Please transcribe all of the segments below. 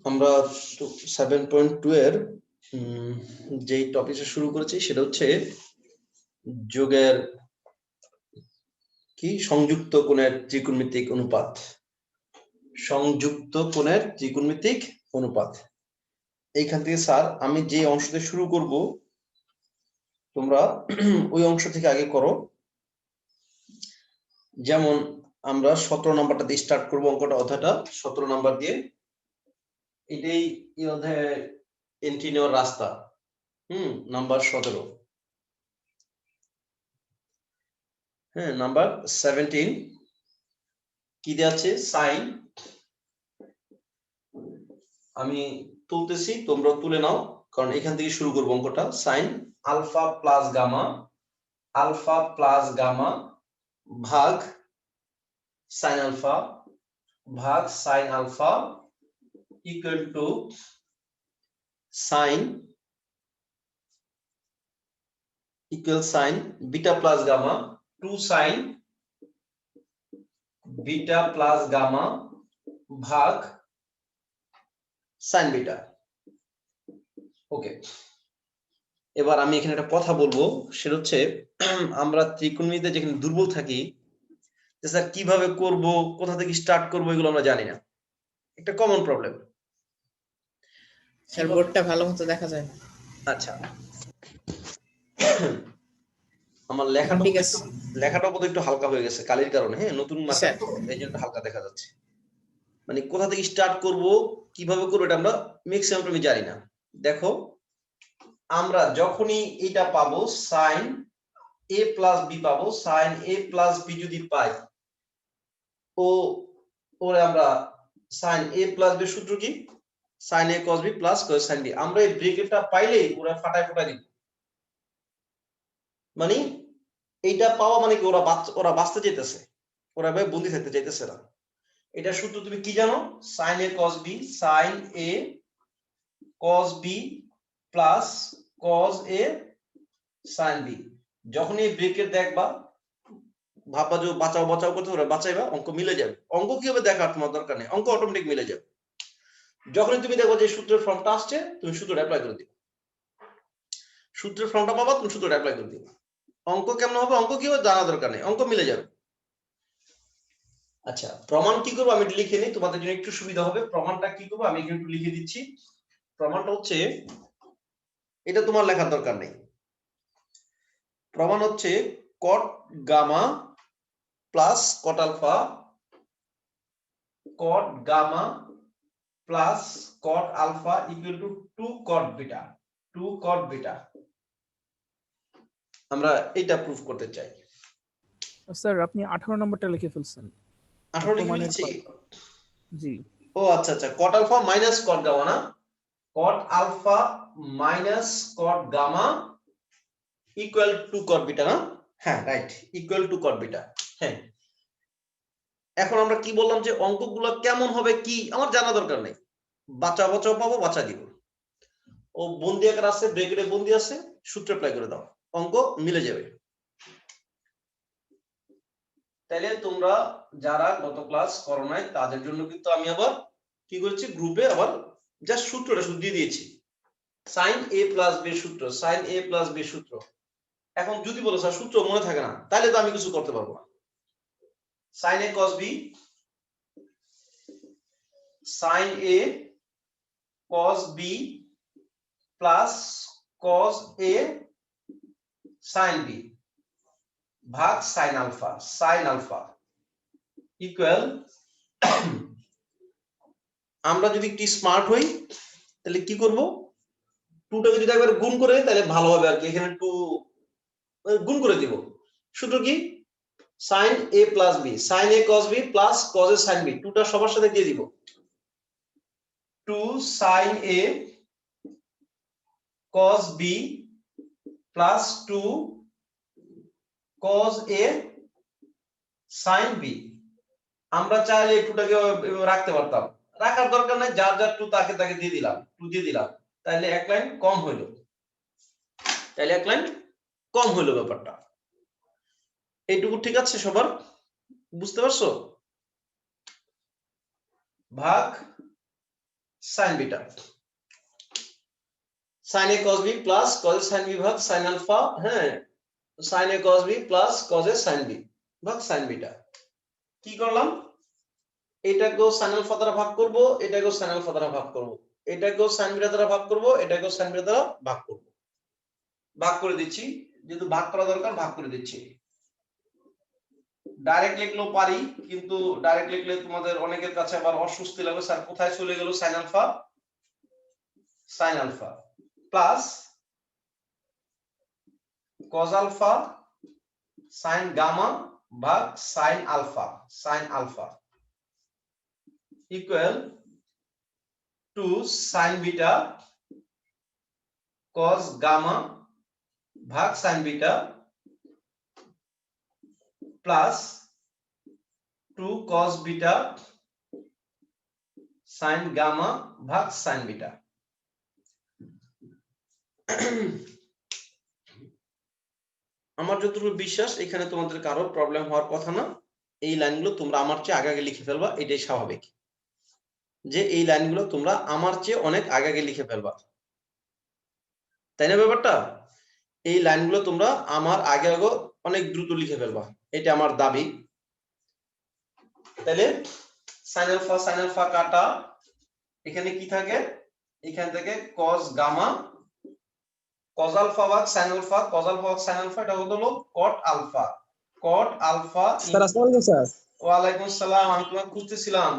আমরা 7.2 এর যে টপিকটা শুরু করেছি সেটা হচ্ছে যোগের কি সংযুক্ত কোণের ত্রিকোণমিতিক অনুপাত। সংযুক্ত কোণের ত্রিকোণমিতিক অনুপাত। এইখান থেকে স্যার আমি যে অংশতে শুরু করব তোমরা ওই অংশ থেকে আগে করো। যেমন আমরা 17 নাম্বারটা দিয়ে স্টার্ট করব, অঙ্কটা অধ্যায়টা 17 নাম্বার দিয়ে। এটাই এই অধ্যায়ে এন্ট্রি নেওয়ার রাস্তা। নাম্বার 17। হ্যাঁ, নাম্বার 17 কি দেওয়া আছে? সাইন। আমি তুলতেছি, তোমরা তুলে নাও, কারণ এখান থেকে শুরু করব অঙ্কটা। Sine alpha plus gamma, alpha plus gamma ভাগ সাইন আলফা ভাগ sine alpha equal to sine equal sine beta plus gamma 2 sine beta plus gamma ভাগ সাইন বিটা। ওকে, এবার আমি এখানে একটা কথা বলবো, সেটা হচ্ছে আমরা ত্রিকোণমিতিতে যেখানে দুর্বল থাকি, যে স্যার কিভাবে করব, কোথা থেকে স্টার্ট করব, এগুলো আমরা জানি না। একটা কমন প্রবলেম। স্যার বোর্ডটা ভালো মতো দেখা যায় না। আচ্ছা, আমার লেখাটা বোধহয় একটু হালকা হয়ে গেছে কালির কারণে। হ্যাঁ, নতুন মার্কার তো এই জন্য হালকা দেখা যাচ্ছে। মানে কোথা থেকে স্টার্ট করব, কিভাবে করব, এটা আমরা ম্যাক্সিমাম আমি জানি না। দেখো, আমরা যখনই এটা পাবো সাইন a প্লাস বি পাবো, সাইন a প্লাস বি যদি পাই, ওরে আমরা সাইন a প্লাস বি সূত্র কি? Sine a cos b plus cos sin b। আমরা এই ব্র্যাকেটটা পাইলেই ওরা ফাটায় দিব। মানে এইটা পাওয়া মানে কি ওরা বাঁচতে চাইতেছে, ওরা ভাই বন্দি থাকতে চাইতেছে না। এটা সূত্র তুমি কি জানো? Sine a cos b, sine a cos b plus cos a sin b। যখন এই ব্র্যাকেট দেখবা, ভাববা যে বাঁচাও বাঁচাও করতে, ওরা বাঁচাইবা, অঙ্ক মিলে যাবে। অঙ্ক কি হবে দেখার তোমার দরকার নেই, অঙ্ক অটোমেটিক মিলে যাবে। যখনই তুমি দেখো যে সূত্রের ফর্মটা আসছে, তুমি সূত্রটা অ্যাপ্লাই করে দিবে। সূত্রের ফর্মটা পাবা, তুমি সূত্রটা অ্যাপ্লাই করে দিবে। অঙ্ক কেমন হবে, অঙ্ক কি হবে জানা দরকার নেই, অঙ্ক মিলে যাবে। আচ্ছা, প্রমাণ কি করবো আমি লিখে নিই, তোমাদের জন্য একটু সুবিধা হবে। প্রমাণটা কি করবো আমি একটু লিখে দিচ্ছি। প্রমাণটা হচ্ছে, এটা তোমার লেখার দরকার নেই। প্রমাণ হচ্ছে cot gamma plus cot alpha, cot gamma plus cot alpha equal to 2 cot beta, 2 cot beta. আমরা এটা প্রুফ করতে চাই। স্যার আপনি 18 নম্বরটা লিখে ফেলছেন। 18 লিখে ফেলেছি? জি। ও আচ্ছা আচ্ছা, cot alpha minus cot gamma না? cot alpha minus cot gamma equal to cot beta না? হ্যাঁ right, equal to cot beta. হ্যাঁ, এখন আমরা কি বললাম যে অঙ্কগুলো কেমন হবে কি আমার জানা দরকার নেই, বাঁচা বাঁচাও পাবো, বাঁচা দিব। ও বন্দি আকার আছে, ব্র্যাকেটে বন্দি আছে, সূত্র অ্যাপ্লাই করে দাও, অঙ্ক মিলে যাবে। তাইলে তোমরা যারা গত ক্লাস করো নাই তাদের জন্য কিন্তু আমি আবার কি করেছি, গ্রুপে আবার জাস্ট সূত্রটা শুধু দিয়ে দিয়েছি। সাইন a প্লাস b সূত্র, সাইন a প্লাস b সূত্র। এখন যদি বলো স্যার সূত্র মনে থাকে না, তাহলে তো আমি কিছু করতে পারবো না। Sine a cos b, sine a cos b plus cos a sin b ভাগ sin alpha, sin alpha equal, আমরা যদি একটু স্মার্ট হই তাহলে কি করব, 2টাকে যদি একবার গুণ করে তাহলে ভালো হবে আর কি। এখানে 2 গুণ করে দিব। সূত্র কি? sin a plus b, sin a cos b plus cos a sin b, 2টা সবার সাথে দিয়ে দিব। 2 sin a cos b plus 2 cos a sin b। আমরা চাইলে এই 2টাকে রাখতে পারতাম, রাখার দরকার নাই, যার যার 2 তাকে তাকে দিয়ে দিলাম, 2 দিয়ে দিলাম, তাহলে এক লাইন কম হইলো, তাহলে এক লাইন কম হইলো ব্যাপারটা। এইটুকু ঠিক আছে সবার, বুঝতে পারছো? ভাগ sine beta, sine A cos B plus cos A sine B ভাগ সাইন আলফা, হ্যাঁ sine A cos B plus cos A sine B ভাগ সাইন বিটা। কি করলাম, এটাকেও সাইন আলফা দ্বারা ভাগ করব, এটাকেও সাইন আলফা দ্বারা ভাগ করব, এটাকেও সাইন বিটা দ্বারা ভাগ করব, এটাকেও সাইন বিটা দ্বারা ভাগ করব। ভাগ করে দিচ্ছি, যেহেতু ভাগ করা দরকার ভাগ করে দিচ্ছি। ডাইরেক্ট লিখলেও পারি, কিন্তু ডাইরেক্ট লিখলে তোমাদের অনেকের কাছে আবার অস্বস্তি লাগবে, স্যার কোথায় চলে গেল sine alpha, sine alpha plus cos alpha sine gamma ভাগ sine alpha, sine alpha equal to sine beta cos gamma ভাগ sine beta plus 2 cos beta sine gamma ভাগ সাইন বিটা। আমার যতটুকু বিশ্বাস এখানে তোমাদের কারো প্রবলেম হওয়ার কথা না। এই লাইনগুলো তোমরা আমার চেয়ে আগে আগে লিখে ফেলবা, এটাই স্বাভাবিক যে এই লাইনগুলো তোমরা আমার চেয়ে অনেক আগে আগে লিখে ফেলবা, তাই না ব্যাপারটা? এই লাইনগুলো তোমরা আমার আগে আগে অনেক দ্রুত লিখে ফেলবা, এটা আমার দাবি। তাহলে সাইন আলফা কাটা, এখানে কি থাকে, এখান থেকে cos গামা cos আলফা ভাগ sin আলফা, cos আলফা ভাগ sin আলফা, এটা হলো cot alpha, cot alpha. Sir আসসালামু আলাইকুম স্যার। ওয়া আলাইকুম আসসালাম, আমি তোমাকে খুঁজতেছিলাম।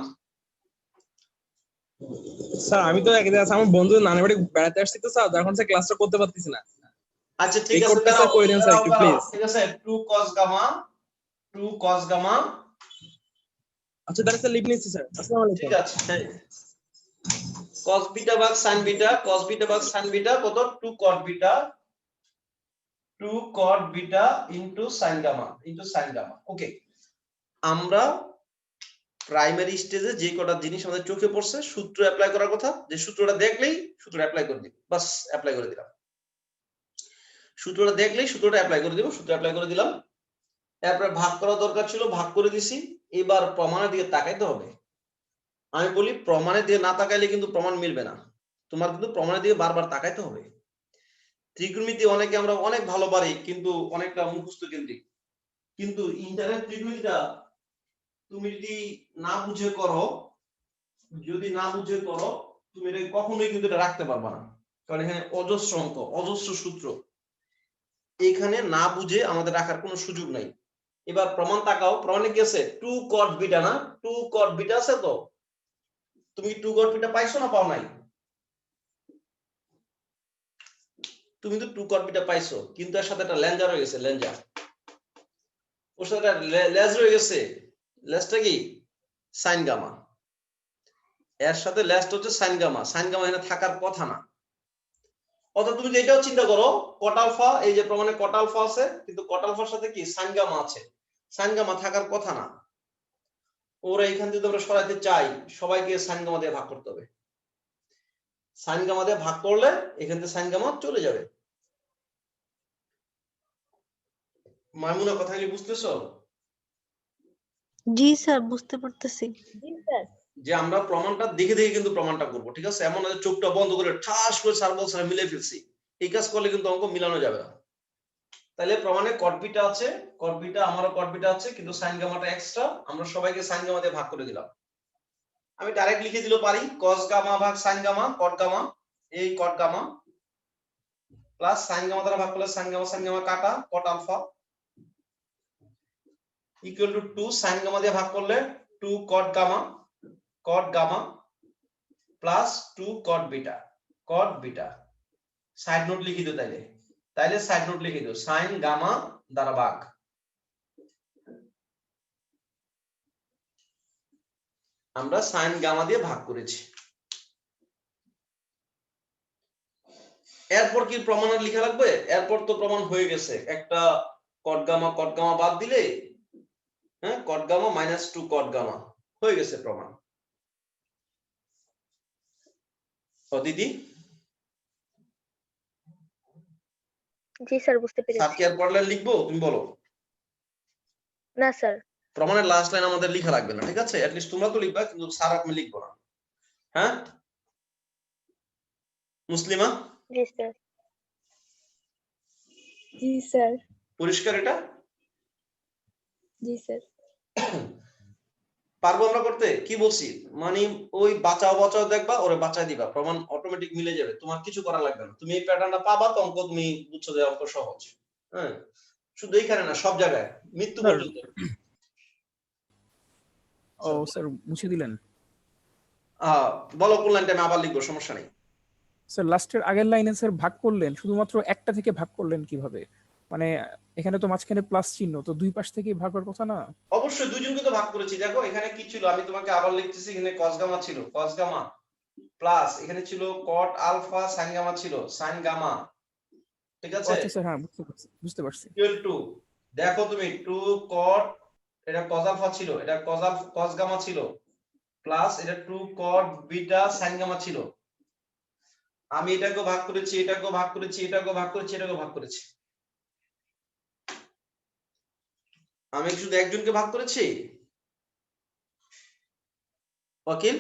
স্যার আমি তো একদিন আছে আমার বন্ধু নানি বাড়ি বেড়াতে আসছি তো স্যার, এখন স্যার ক্লাসটা করতে পারতেছি না। আচ্ছা ঠিক এই আছে, কোডটা স্যার কই দেন স্যার একটু প্লিজ। ঠিক আছে 2 cos গামা। আচ্ছা তাহলে স্যার লিখ নিচ্ছি স্যার। আসসালামু আলাইকুম। ঠিক আছে, হ্যাঁ cos বিটা ভাগ sin বিটা, cos বিটা ভাগ sin বিটা কত, 2 cot beta, 2 cot beta into sin gamma. Okay, আমরা প্রাইমারি স্টেজে যে কটা জিনিস আমাদের চোখে পড়ছে সূত্র অ্যাপ্লাই করার কথা, যে সূত্রটা দেখলেই সূত্র অ্যাপ্লাই করে দিব, বাস অ্যাপ্লাই করে দিলাম। সূত্রটা দেখলেই সূত্রটা অ্যাপ্লাই করে দিব, সূত্র অ্যাপ্লাই করে দিলাম। এরপর ভাগ করা দরকার ছিল, ভাগ করে দিছি। এবার প্রমাণের দিকে তাকাইতে হবে। আমি বলি প্রমাণের দিকে না তাকাইলে কিন্তু প্রমাণ মিলবে না, তোমার কিন্তু প্রমাণের দিকে বারবার তাকাইতে হবে। ত্রিকোণমিতি অনেকে আমরা অনেক ভালো পারি, কিন্তু অনেকটা মুখস্থ কেন্দ্রিক। কিন্তু ইন্টারনেট ত্রিকোণমিতিটা তুমি যদি না বুঝে করো, তুমি এটা কখনোই কিন্তু এটা রাখতে পারবা না, কারণ এখানে অজস্র অঙ্ক, অজস্র সূত্র, এখানে না বুঝে আমাদের রাখার কোনো সুযোগ নাই। এবার প্রমাণ তাকাও, প্রমাণে কি আছে, 2 cot বিটা না, 2 cot বিটা আছে তো, তুমি 2 cot বিটা পাইছো না পাও নাই? তুমি তো 2 cot বিটা পাইছো, কিন্তু এর সাথে একটা লেঞ্জা রয়ে গেছে, লেঞ্জা, ওর সাথে একটা লেজ রয়ে গেছে। লেজটা কি, সাইন গামা। এর সাথে লেজটা হচ্ছে সাইন গামা, সাইন গামা এখানে থাকার কথা না। অর্থাৎ তুমি যেটাও চিন্তা করো, কট আলফা, এই যে প্রমাণে কট আলফা আছে, কিন্তু কট আলফার সাথে কি সাইন গামা আছে, সাইন গামা থাকার কথা না। ওরা এখান থেকে আমরা সরাইতে চাই, সবাইকে সাইন গামা দিয়ে ভাগ করতে হবে। সাইন গামা দিয়ে ভাগ করলে এখান থেকে সাইন গামা চলে যাবে। মাইমুনা কথা কি বুঝতেছো? জি স্যার, বুঝতে পারতেছি। যে আমরা প্রমাণটা দেখে দেখে কিন্তু প্রমাণটা করবো, ঠিক আছে? এমন না যে চোখটা বন্ধ করে ঠাস করে স্যার বলছে মিলে ফেলছি, এই কাজ করলে কিন্তু অঙ্ক মিলানো যাবে না। তাহলে প্রমাণে কট বিটা আছে, কট বিটা, আমারও কট বিটা আছে, কিন্তু সাইন গামাটা এক্সট্রা, আমরা সবাইকে সাইন গামা দিয়ে ভাগ করে দিলাম। আমি ডাইরেক্ট লিখে দিলেও পারি, cos গামা ভাগ সাইন গামা, কট গামা, এই cot gamma plus sine gamma দ্বারা ভাগ করলে সাইন গামা কাটা, cot alpha equal to 2 sine gamma দিয়ে ভাগ করলে 2 cot gamma plus 2 cot beta. Side note লিখে দিও, তাইলে সাইড নোট লিখে দিও, সাইন গামা দ্বারা ভাগ। আমরা সাইন গামা দিয়ে ভাগ করেছি। এরপর কি প্রমাণ আর লেখা লাগবে? এরপর তো প্রমাণ হয়ে গেছে, একটা কট গামা বাদ দিলে, হ্যাঁ, cot gamma minus 2 cot gamma হয়ে গেছে প্রমাণ। ও দিদি, জি স্যার, বুঝতে পেরেছি। স্যার কি আর পড়লে লিখবো, তুমি বলো? না স্যার। প্রমাণের লাস্ট লাইন আমাদের লেখা লাগবে না, ঠিক আছে? এট লিস্ট তোমরা তো লিখবা, কিন্তু স্যার আমি লিখবো না, হ্যাঁ? মুসলিমা জি স্যার। জি স্যার। পরিষ্কার এটা? জি স্যার। পারবো আমরা করতে? কি বলছি? মানে ওই বাঁচাও বাঁচাও দেখবা, ওরে বাঁচায় দিবা, প্রমাণ অটোমেটিক মিলে যাবে, তোমার কিছু করা লাগবে না। তুমি এই প্যাটার্নটা পাবা তো অঙ্ক তুমি বুঝছো যে অঙ্ক সহজ। হ্যাঁ, শুধু এইখানে না, সব জায়গায় মৃত্যু স্যার পর্যন্ত। ও স্যার মুছে দিলেন। বলো কোন লাইনটা আমি আবার লিখবো, সমস্যা নেই। স্যার লাস্টের আগের লাইনে স্যার ভাগ করলেন, শুধুমাত্র একটা থেকে ভাগ করলেন কিভাবে? মানে এখানে তো মাঝখানে প্লাস চিহ্ন, তো দুই পাশ থেকেই ভাগ হওয়ার কথা না? অবশ্যই দুইজনকে তো ভাগ করেছি। দেখো এখানে কি ছিল, আমি তোমাকে আবার লিখতেছি, এখানে cos গামা ছিল, cos গামা প্লাস এখানে ছিল cot আলফা sin গামা ছিল, sin গামা। ঠিক ও আছে, আচ্ছা স্যার, হ্যাঁ বুঝতে পারছি। ইকুয়াল টু, দেখো তুমি 2 cot, এটা cos আলফা ছিল, এটা cos গামা ছিল, প্লাস এটা 2 cot বিটা sin গামা ছিল। আমি এটাকে ভাগ করেছি, এটাকে ভাগ করেছি, এটাকে ভাগ করেছি, এটাকে ভাগ করেছি। আমি শুধু একজনকে ভাগ করেছি ওয়াকিল?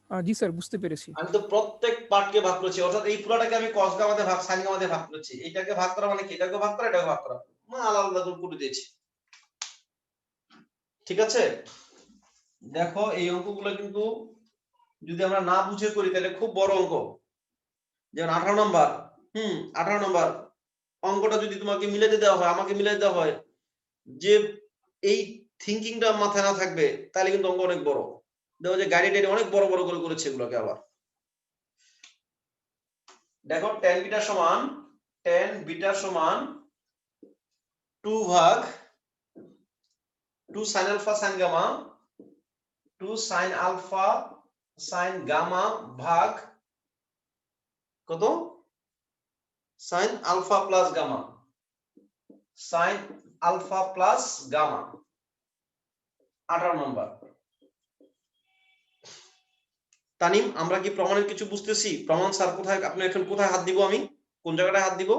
জি স্যার বুঝতে পেরেছি। আমি তো প্রত্যেক পার্টকে ভাগ করেছি, অর্থাৎ এই পুরোটাকে আমি cos গামাতে ভাগ sin গামাতে ভাগ করেছি। এটাকে ভাগ করা মানে কি, এটাকে ভাগ করা, এটাকে ভাগ করা, মানে আলাদা আলাদা করে দিয়েছি। ঠিক আছে, দেখো এই অঙ্কগুলো কিন্তু যদি আমরা না বুঝে করি তাহলে খুব বড় অঙ্ক। যেমন 18 নম্বর, 18 নম্বর অঙ্কটা যদি তোমাকে মিলাতে দেওয়া হয়, আমাকে মিলাতে দেওয়া হয়, যে এই থিংকিংটা মাথায় না থাকবে তাহলে কিন্তু অঙ্ক অনেক বড়। দেখো যে গাড়ি টাড়ি অনেক বড় বড় করে করেছে এগুলোকে। আবার দেখো tan বিটা সমান 2 ভাগ 2 sin alpha sin gamma 2 sin alpha sin gamma ভাগ কত sin alpha plus gamma, sin alpha plus gamma. 18 নম্বর। তানিম, আমরা কি প্রমাণের কিছু বুঝতেছি? প্রমাণ স্যার কোথায়, আপনি এখন কোথায় হাত দিব, আমি কোন জায়গাটায় হাত দিব?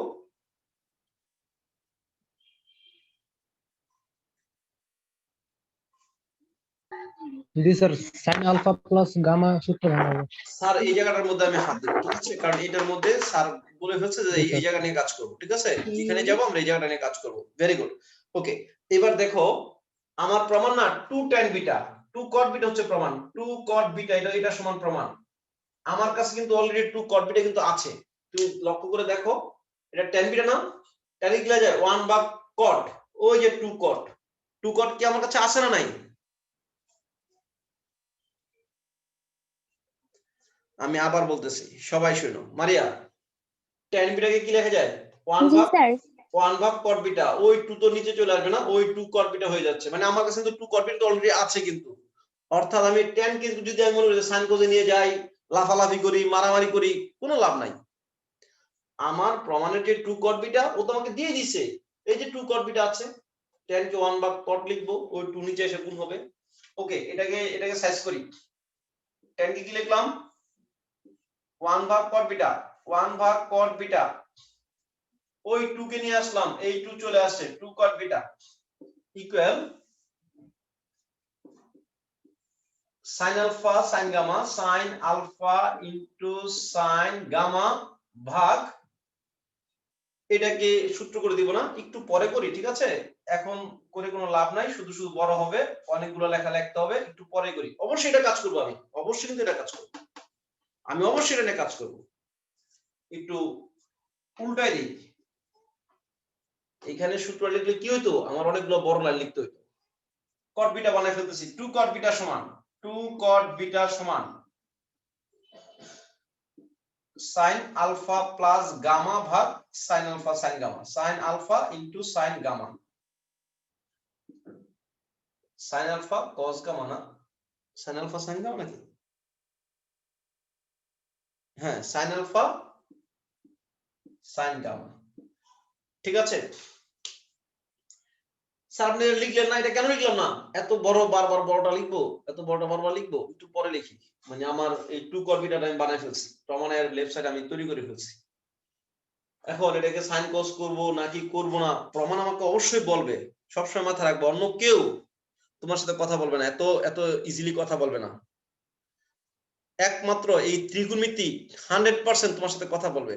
জি sir, sine alpha plus gamma সূত্র ভালো হবে। স্যার এই জায়গাটার মধ্যে আমি হাত দেব, ঠিক আছে? কারণ এটার মধ্যে স্যার বলে ফেলছে যে এই জায়গা নিয়ে কাজ করব, ঠিক আছে? যেখানে যাব আমরা এই জায়গাটা নিয়ে কাজ করব। ভেরি গুড, ওকে। এবার দেখো আমার প্রমাণ না 2 tan বিটা, 2 cot বিটা হচ্ছে প্রমাণ, 2 cot বিটা এটা সমান প্রমাণ। আমার কাছে কিন্তু অলরেডি 2 cot বিটা কিন্তু আছে। তুমি লক্ষ্য করে দেখো, এটা tan বিটা না, tan কি লেখা যায় 1 ভাগ cot, ওই যে 2 cot, 2 cot কি আমার কাছে আছে না নাই? আমি আবার বলতেছি, সবাই শুনো। মারিয়া, tan বিটাকে কি লেখা যায় 1 জি ভাগ স্যার। 1 ভাগ cot বিটা, ওই 2 তো নিচে চলে আসবে না, ওই 2 cot বিটা হয়ে যাচ্ছে। মানে আমার কাছে কিন্তু 2 cot বিটা অলরেডি আছে কিন্তু। অর্থাৎ আমি tan কিন্তু যদি আমি মনে করি sin cos এ নিয়ে যাই, লাফালাফি করি, মারামারি করি, কোনো লাভ নাই। আমার প্রমাণের যে 2 cot বিটা ও তো আমাকে দিয়ে দিয়েছে, এই যে 2 cot বিটা আছে, tan কে 1 ভাগ cot লিখবো, ওই 2 নিচে এসে গুণ হবে। ওকে, এটাকে সাইজ করি। tan কে কি লিখলাম 1 ভাগ cot বিটা, 1 ভাগ cot বিটা, ওই 2 কে নিয়ে আসলাম, এই 2 চলে আসছে, 2 cot beta equal sin alpha sin gamma, sin alpha into sin gamma ভাগ, এটাকে সূত্র করে দিব না, একটু পরে করি, ঠিক আছে? এখন করে কোনো লাভ নাই, শুধু শুধু বড় হবে, অনেকগুলো লেখা লিখতে হবে, একটু পরে করি। অবশ্যই এটা কাজ করব, আমি অবশ্যই কিন্তু এটা কাজ করব, আমি অবশ্যই এটা নিয়ে কাজ করব। একটু উল্টাই দিই, এখানে সূত্র লিখলে কি হইতো, আমার অনেকগুলো বড় লাইন লিখতে হইতো। cot বিটা বানাই ফেলতেছি, 2 cot বিটা সমান 2 cot বিটা সমান sin আলফা প্লাস গামা ভাগ sin alpha sin gamma, sin alpha into sin gamma, sin alpha cos gamma না, sin আলফা sin গামা নাকি? হ্যাঁ, sin আলফা sin গামা। ঠিক আছে স্যার, আপনি লিখলেন না, এটা কেন লিখলাম না? এত বড় বারবার বড়টা লিখবো, এত বড়টা বারবার লিখবো, একটু পরে লিখি। মানে আমার এই 2 cot বিটাটা আমি বানাই ফেলছি, প্রমাণের লেফট সাইড আমি তৈরি করে ফেলছি। এখন এটাকে সাইন কস করব নাকি করব না, প্রমাণ আমাকে অবশ্যই বলবে, সবসময় মাথায় রাখবো। অন্য কেউ তোমার সাথে কথা বলবে না, এত ইজিলি কথা বলবে না। একমাত্র এই ত্রিগুণমিতি 100% তোমার সাথে কথা বলবে,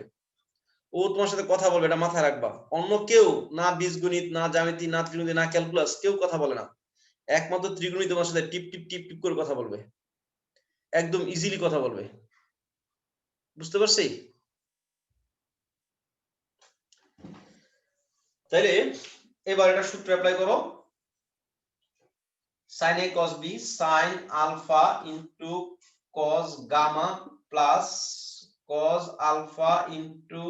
ও তোমার সাথে কথা বলবে, এটা মাথায় রাখবা। অন্য কেউ না বীজগণিত, না জ্যামিতি, না ত্রিগুণমিতি, না ক্যালকুলাস কেউ কথা বলে না, একমাত্র ত্রিগুণমিতি তোমার সাথে টিপ টিপ টিপ টিপ করে কথা বলবে, একদম ইজিলি কথা বলবে। বুঝতে পারছি? তাইলে এবার এটা সূত্র অ্যাপ্লাই করো। sin a cos b sin alpha into cos gamma plus cos alpha into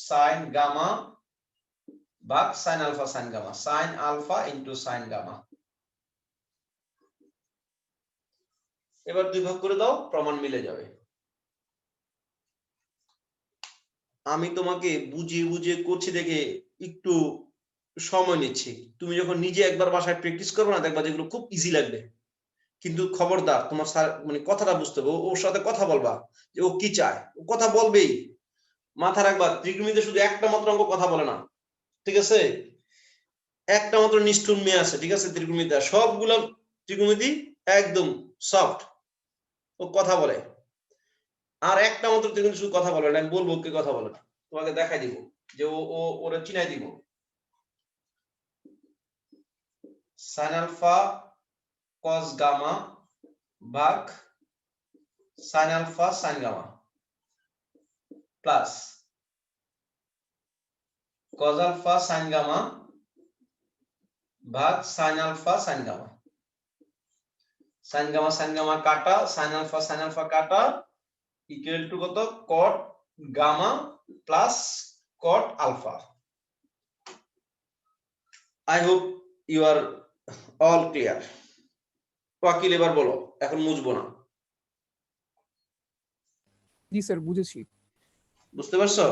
sin gamma ভাগ sin alpha sin gamma, sin alpha into sin gamma। এবার 2 ভাগ করে দাও, প্রমাণ মিলে যাবে। আমি তোমাকে বুঝিয়ে বুঝিয়ে করছি দেখে একটু সময় নিচ্ছি, তুমি যখন নিজে একবার বাসায় প্র্যাকটিস করবে না, দেখবা যেগুলো খুব ইজি লাগবে। কিন্তু খবরদার তোমার স্যার মানে কথাটা বুঝতে হবে, ওর সাথে কথা বলবা যে ও কি চায়, ও কথা বলবেই। মাথা রাখবা ত্রিগুণমিতিতে শুধু একটা মাত্র অঙ্ক কথা বলে না, ঠিক আছে? একটা মাত্র নিষ্ঠুর মেয়ে আছে, ঠিক আছে? ত্রিগুণমিতিতে সবগুলো ত্রিগুণমিতি একদম সফট, ও কথা বলে। আর একটা মাত্র ত্রিগুণমিতি শুধু কথা বলে না, আমি বলবো কে কথা বলে না, তোমাকে দেখাই দিব যে ও ওরা চিনাই দিব। sin alpha cos gamma ভাগ sin alpha sin gamma plus cos alpha sin gamma ভাগ sin alpha sin gamma। sin gamma কাটা, sin alpha কাটা, ইকুয়াল টু কত? cot gamma plus cot alpha। I hope you are all clear। ওয়াকিল এবার বলো, এখন মুছবো না। জি স্যার, বুঝেছি। বুঝতে পারছো?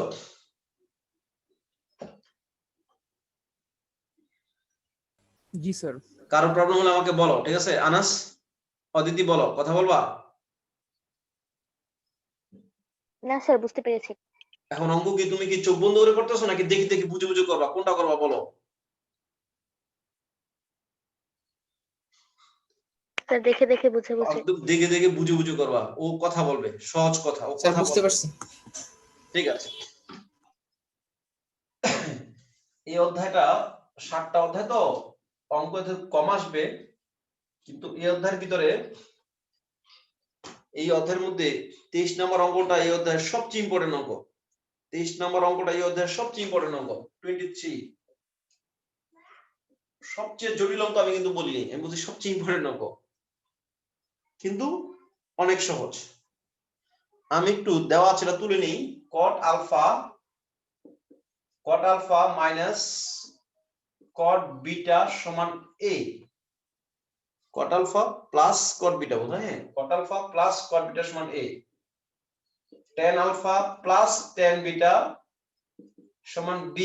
জি স্যার। কারো প্রবলেম হলে আমাকে বলো, ঠিক আছে? আনাস, অদিতি বলো, কথা বলবা? না স্যার, বুঝতে পেরেছি। এখন অঙ্ক কি তুমি কি চোখ বন্ধ করে করতেছো নাকি দেখি দেখি বুঝে বুঝে করবা? কোনটা করবা বলো? স্যার দেখে দেখে বুঝে বুঝে। একদম দেখে দেখে বুঝে বুঝে করবা, ও কথা বলবে, সহজ কথা, ও স্যার কথা বুঝতে বলবে। পারছি। ঠিক আছে, এই অধ্যায়টা 7টা অধ্যায়, তো অঙ্ক এতে কম আসবে, কিন্তু এই অধ্যায়ের ভিতরে এই অধ্যায়ের মধ্যে 23 নম্বর অঙ্কটা এই অধ্যায়ের সবচেয়ে ইম্পর্টেন্ট অঙ্ক। 23 নম্বর অঙ্কটা এই অধ্যায়ের সবচেয়ে ইম্পর্টেন্ট অঙ্ক। 23 সবচেয়ে জটিল অঙ্ক আমি কিন্তু বলিনি, আমি বলছি সবচেয়ে ইম্পর্টেন্ট অঙ্ক, কিন্তু অনেক সহজ। আমি একটু দেওয়া ছিল তুলে নেই। cot alpha minus cot beta সমান a, cot alpha plus cot beta, বোঝা? হ্যাঁ, cot alpha plus cot beta সমান a, tan alpha plus tan beta সমান b,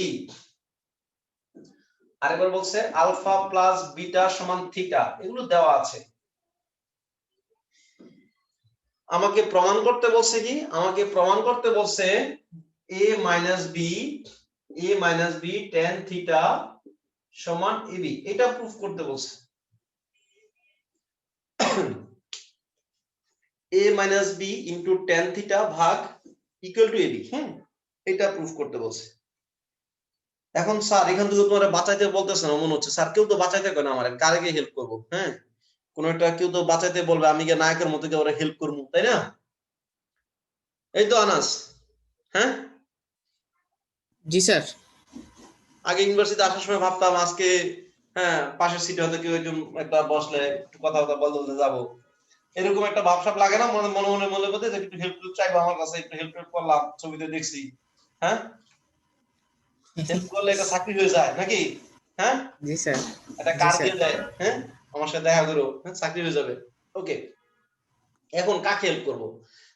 আরেকবার বলছে আলফা প্লাস বিটা সমান থিটা, এগুলো দেওয়া আছে। আমাকে প্রমাণ করতে বলছে কি? আমাকে প্রমাণ করতে বলছে a minus b tan theta সমান ab, এটা প্রুফ করতে বলছে। a minus b into tan theta ভাগ ইকুয়াল টু ab, হ্যাঁ, এটা প্রুফ করতে বলছে। এখন স্যার এখান থেকে তোমার বাঁচাইতে বলতেছে না মনে হচ্ছে, স্যার কেউ তো বাঁচাইতে কয় না, আমার কারে গিয়ে হেল্প করবো? হ্যাঁ, কোন একটা কেউ তো বাঁচাইতে বলবে, আমি গিয়ে নায়কের মতো গিয়ে ওরা হেল্প করবো, তাই না? এই তো আনাস, হ্যাঁ। জি স্যার। আগে ইউনিভার্সিটি আসার সময় ভাবতাম আজকে হ্যাঁ পাশের সিটে হয়তো কেউ একজন একটা বসলে একটু কথা বলতে বলতে যাবো, এরকম একটা ভাবসাব লাগে না মনে মনে মনে মনে বলতে যে একটু হেল্প চাইবো আমার কাছে, একটু হেল্প করলাম, ছবিতে দেখছি, হ্যাঁ হেল্প করলে একটা চাকরি হয়ে যায় নাকি? হ্যাঁ, জি স্যার। একটা জি কার্ড স্যার। দিয়ে দেয়, হ্যাঁ আমার সাথে দেখা করো, হ্যাঁ চাকরি হয়ে যাবে। ওকে, এখন কাকে হেল্প করব?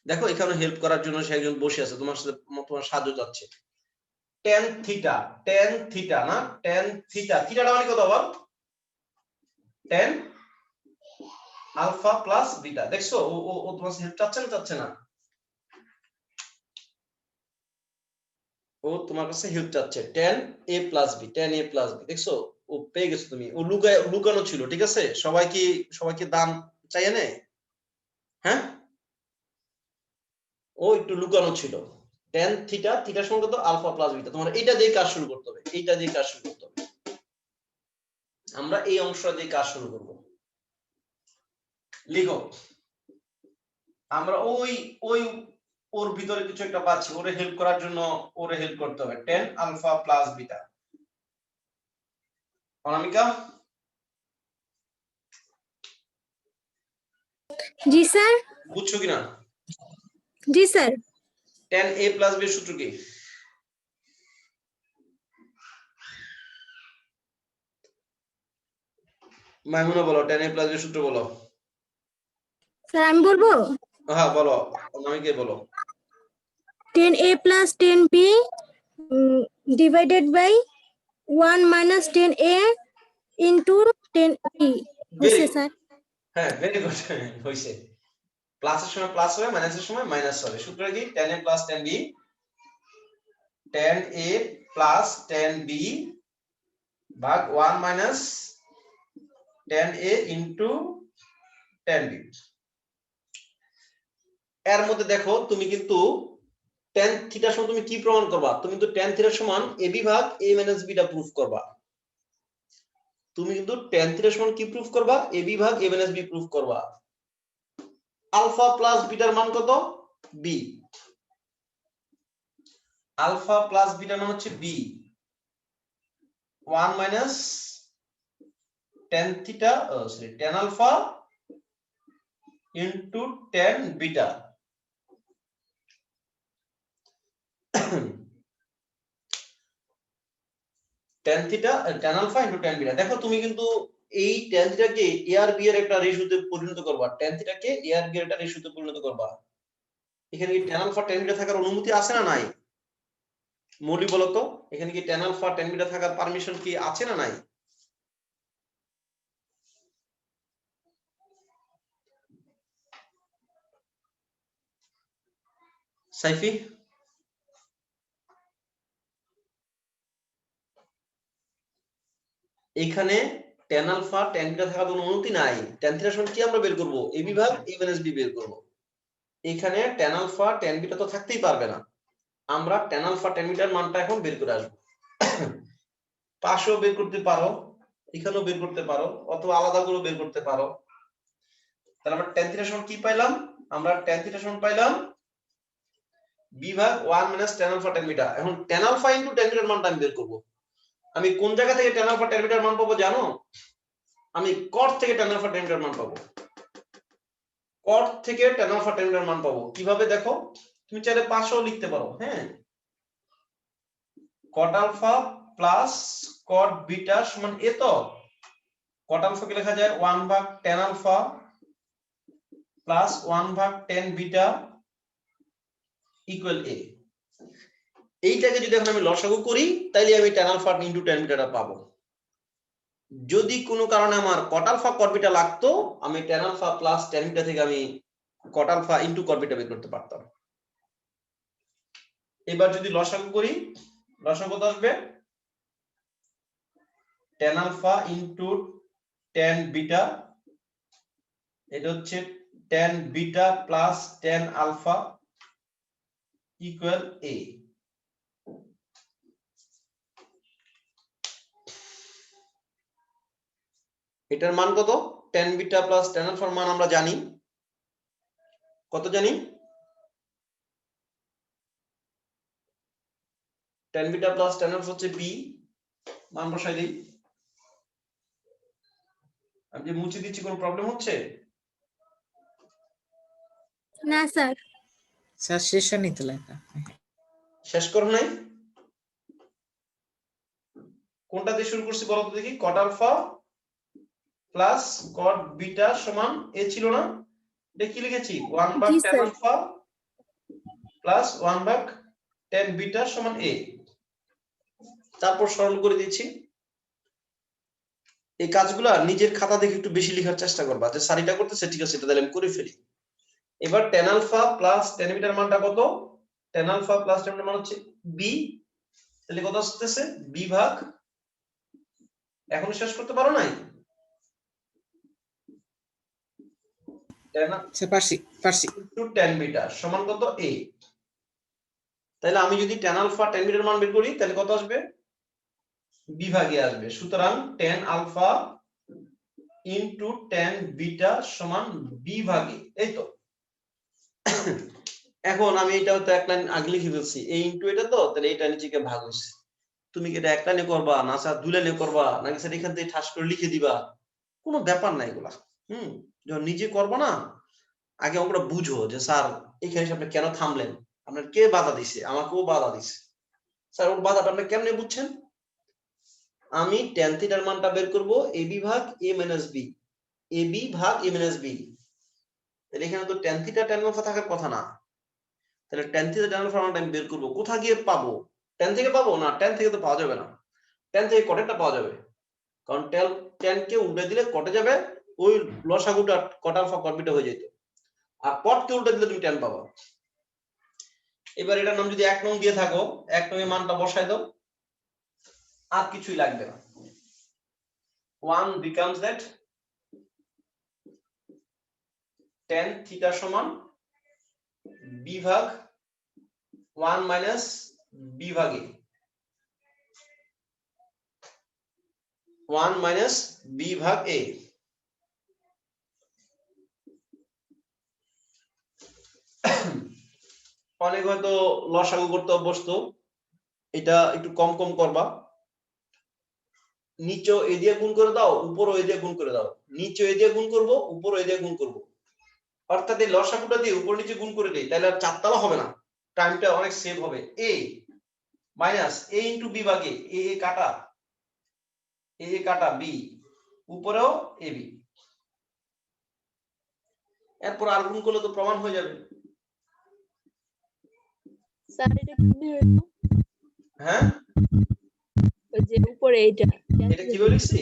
দেখো এখানে হেল্প করার জন্য সে একজন বসে আছে, তোমার সাথে তোমার সাহায্য চাচ্ছে। tan থিটা না, tan থিটাটা মানে কত আবার? tan alpha plus beta. দেখছো ও ও ও তোমার হেল্প চাচ্ছে না, চাচ্ছে না? ও তোমার কাছে হেল্প চাচ্ছে, tan a plus b, tan a plus b। দেখছো ও পেয়ে গেছো তুমি, ও লুকানো ছিল, ঠিক আছে? সবাইকে দাম চাইয়ে নেয়, হ্যাঁ ও একটু লুকানো ছিল। tan থিটা, থিটার সমান কত আলফা প্লাস বিটা। তোমার এইটা দিয়ে কাজ শুরু করতে হবে, এইটা দিয়ে কাজ শুরু করতে হবে। আমরা এই অংশটা দিয়ে কাজ শুরু করব। লিখো, আমরা ওই ওই ওর ভিতরে কিছু একটা পাচ্ছি, ওরে হেল্প করার জন্য ওরে হেল্প করতে হবে। tan alpha plus beta. Anamika, জি স্যার। বুঝছো কিনা? জি sir. tan a plus b এর সূত্র কি? মাইমুনা বলো, tan a প্লাস b এর সূত্র বলো। স্যার আমি বলবো হ্যাঁ বলো, অনামিকা বলো। 10a plus 10b divided by 1 minus 10a into 10b হয়েছে স্যার। হ্যাঁ ভেরি গুড, হইছে। প্লাসের সময় প্লাস হবে, মাইনাসের সময় মাইনাস হবে। সূত্র কি? tan a plus tan b, tan a plus tan b ভাগ 1 minus tan a into tan b। এর মধ্যে দেখো তুমি কিন্তু tan থিটার সমান তুমি কি প্রমাণ করবা? তুমি তো tan থিটার সমান ab ভাগ a মাইনাস b টা প্রুফ করবা। তুমি কিন্তু tan থিটার সমান কি প্রুফ করবা? ab ভাগ a মাইনাস b প্রুফ করবা। আলফা প্লাস বিটার মান কত? b। আলফা প্লাস বিটার মান হচ্ছে b। 1 minus tan theta, sorry tan alpha into tan beta. tan theta, tan alpha into tan beta. দেখো তুমি কিন্তু এই tan থিটাকে a আর b এর একটা রেশিওতে পরিণত করবা। tan থিটাকে a আর b এর একটা রেশিওতে পরিণত করবা। এখানে কি tan আলফা tan বিটা থাকার অনুমতি আছে না নাই? মৌলি বলো তো, এখানে কি tan আলফা tan বিটা থাকার পারমিশন কি আছে না নাই? সাইফি, এখানে tan আলফা tan বিটা থাকার কোনো অনুমতি নাই। tan থিটার সমান কি আমরা বের করব? a b ভাগ a মাইনাস b বের করব। এখানে tan আলফা tan বিটা তো থাকতেই পারবে না। আমরা tan আলফা tan বিটার মানটা এখন বের করে আসব। পাশেও বের করতে পারো, এখানেও বের করতে পারো, অথবা আলাদা করে বের করতে পারো। তাহলে আমরা tan থিটার সমান কি পাইলাম? আমরা tan থিটার সমান পাইলাম b ভাগ 1 minus tan alpha tan beta. এখন tan আলফা ইনটু tan বিটার মানটা আমি বের করব। আমি কোন জায়গা থেকে tan আলফা tan বিটার মান পাবো জানো? আমি cot থেকে tan আলফা tan বিটার মান পাবো। cot থেকে tan আলফা tan বিটার মান পাবো কিভাবে দেখো? তুমি চাইলে পাশেও লিখতে পারো, হ্যাঁ। cot alpha plus cot beta সমান a। তো cot আলফা কে লেখা যায় 1 ভাগ tan আলফা প্লাস 1 ভাগ tan বিটা ইকুয়াল a। এইটাকে যদি এখন আমি লসাগু করি তাইলে আমি tan আলফা ইনটু tan বিটাটা পাবো। যদি কোনো কারণে আমার cot আলফা cot বিটা লাগতো, আমি tan alpha plus tan beta থেকে আমি cot alpha into cot beta বের করতে পারতাম। এবার যদি লসাগু করি, লসাগু কত আসবে? tan alpha into tan beta, এটা হচ্ছে tan beta plus tan alpha equal a। এটার মান কত? tan বিটা প্লাস tan আলফার মান আমরা জানি কত? জানি tan beta plus tan alpha হচ্ছে b। মান বসাই দেই। আমি যে মুছে দিচ্ছি কোনো প্রবলেম হচ্ছে? না স্যার। স্যার শেষ হয়নি তো লেখা। শেষ করো নাই? কোনটা দিয়ে শুরু করছি বলো তো দেখি? cot alpha plus cot beta সমান a ছিল না? এটা কি লিখেছি? 1 ভাগ জি tan স্যার। আলফা প্লাস 1 ভাগ tan বিটা সমান a। তারপর সরল করে দিচ্ছি। এই কাজগুলা নিজের খাতা দেখে একটু বেশি লেখার চেষ্টা করবা, যে সারিটা করতেছে ঠিক আছে এটা তাহলে আমি করে ফেলি। এবার tan আলফা প্লাস tan বিটার মানটা কত? tan আলফা প্লাস tan বিটার মান হচ্ছে b। তাহলে কত আসতেছে? b ভাগ, এখনো শেষ করতে পারো নাই? স্যার পারছি ইনটু tan বিটা সমান কত a। তাহলে আমি যদি tan আলফা tan বিটার মান বের করি তাহলে কত আসবে, b ভাগে আসবে। সুতরাং tan alpha into tan beta সমান b ভাগে, এই তো। এখন আমি এটা তো এক লাইন আগে লিখে ফেলছি, এই ইনটু এটা তো, তাহলে এটা নিচে ভাগ হইছে। তুমি কি এটা এক লাইনে করবা না স্যার দুই লাইনে করবা নাকি স্যার এখান থেকে ঠাস করে লিখে দিবা, কোনো ব্যাপার না এগুলা। যখন নিজে করবা না, আগে আমরা বুঝো যে স্যার এখানে আপনি কেন থামলেন, আপনার কে বাধা দিছে, আমাকেও বাধা দিছে, স্যার ওর বাধাটা আপনি কেমনে বুঝছেন। আমি tan থিটার মানটা বের করব ab ভাগ a মাইনাস b, ab ভাগ a মাইনাস b। তাহলে এখানে তো tan থিটা tan আলফা থাকার কথা না, তাহলে tan থিটা tan আলফা মানটা আমি বের করব, কোথা গিয়ে পাবো, tan থেকে পাবো না, tan থেকে তো পাওয়া যাবে না, tan থেকে কটেরটা পাওয়া যাবে, কারণ tan কে উল্টে দিলে কটে যাবে, ওই লসাগুটা কট আলফা কট বিটা হয়ে যেত, আর কট কে উল্টে দিলে তুমি tan পাবা। এবার এটার নাম যদি 1 নং দিয়ে থাকো, 1 নং এর মানটা বসাই দাও, আর কিছুই লাগবে না। 1 becomes that tan থিটা সমান b ভাগ 1 মাইনাস b ভাগ a, 1 মাইনাস b ভাগ a। অনেক হয়তো লসাগু করতে অভ্যস্ত, এটা একটু কম কম করবা, নিচে এ দিয়ে গুণ করে দাও, উপরও এ দিয়ে গুণ করে দাও, নিচে এ দিয়ে গুণ করব, উপরও এ দিয়ে গুণ করব, অর্থাৎ এই লসাগুটা দিয়ে উপর নিচে গুণ করে দেই, তাহলে আর চারতলা হবে না, টাইমটা অনেক সেভ হবে। a minus a into b ভাগে a কাটা b, উপরেও ab, এরপর আর গুণ করলে তো প্রমাণ হয়ে যাবে। স্যার এটা কিভাবে হলো? হ্যাঁ, ওই যে উপরে এইটা এটা কিভাবে লিখছি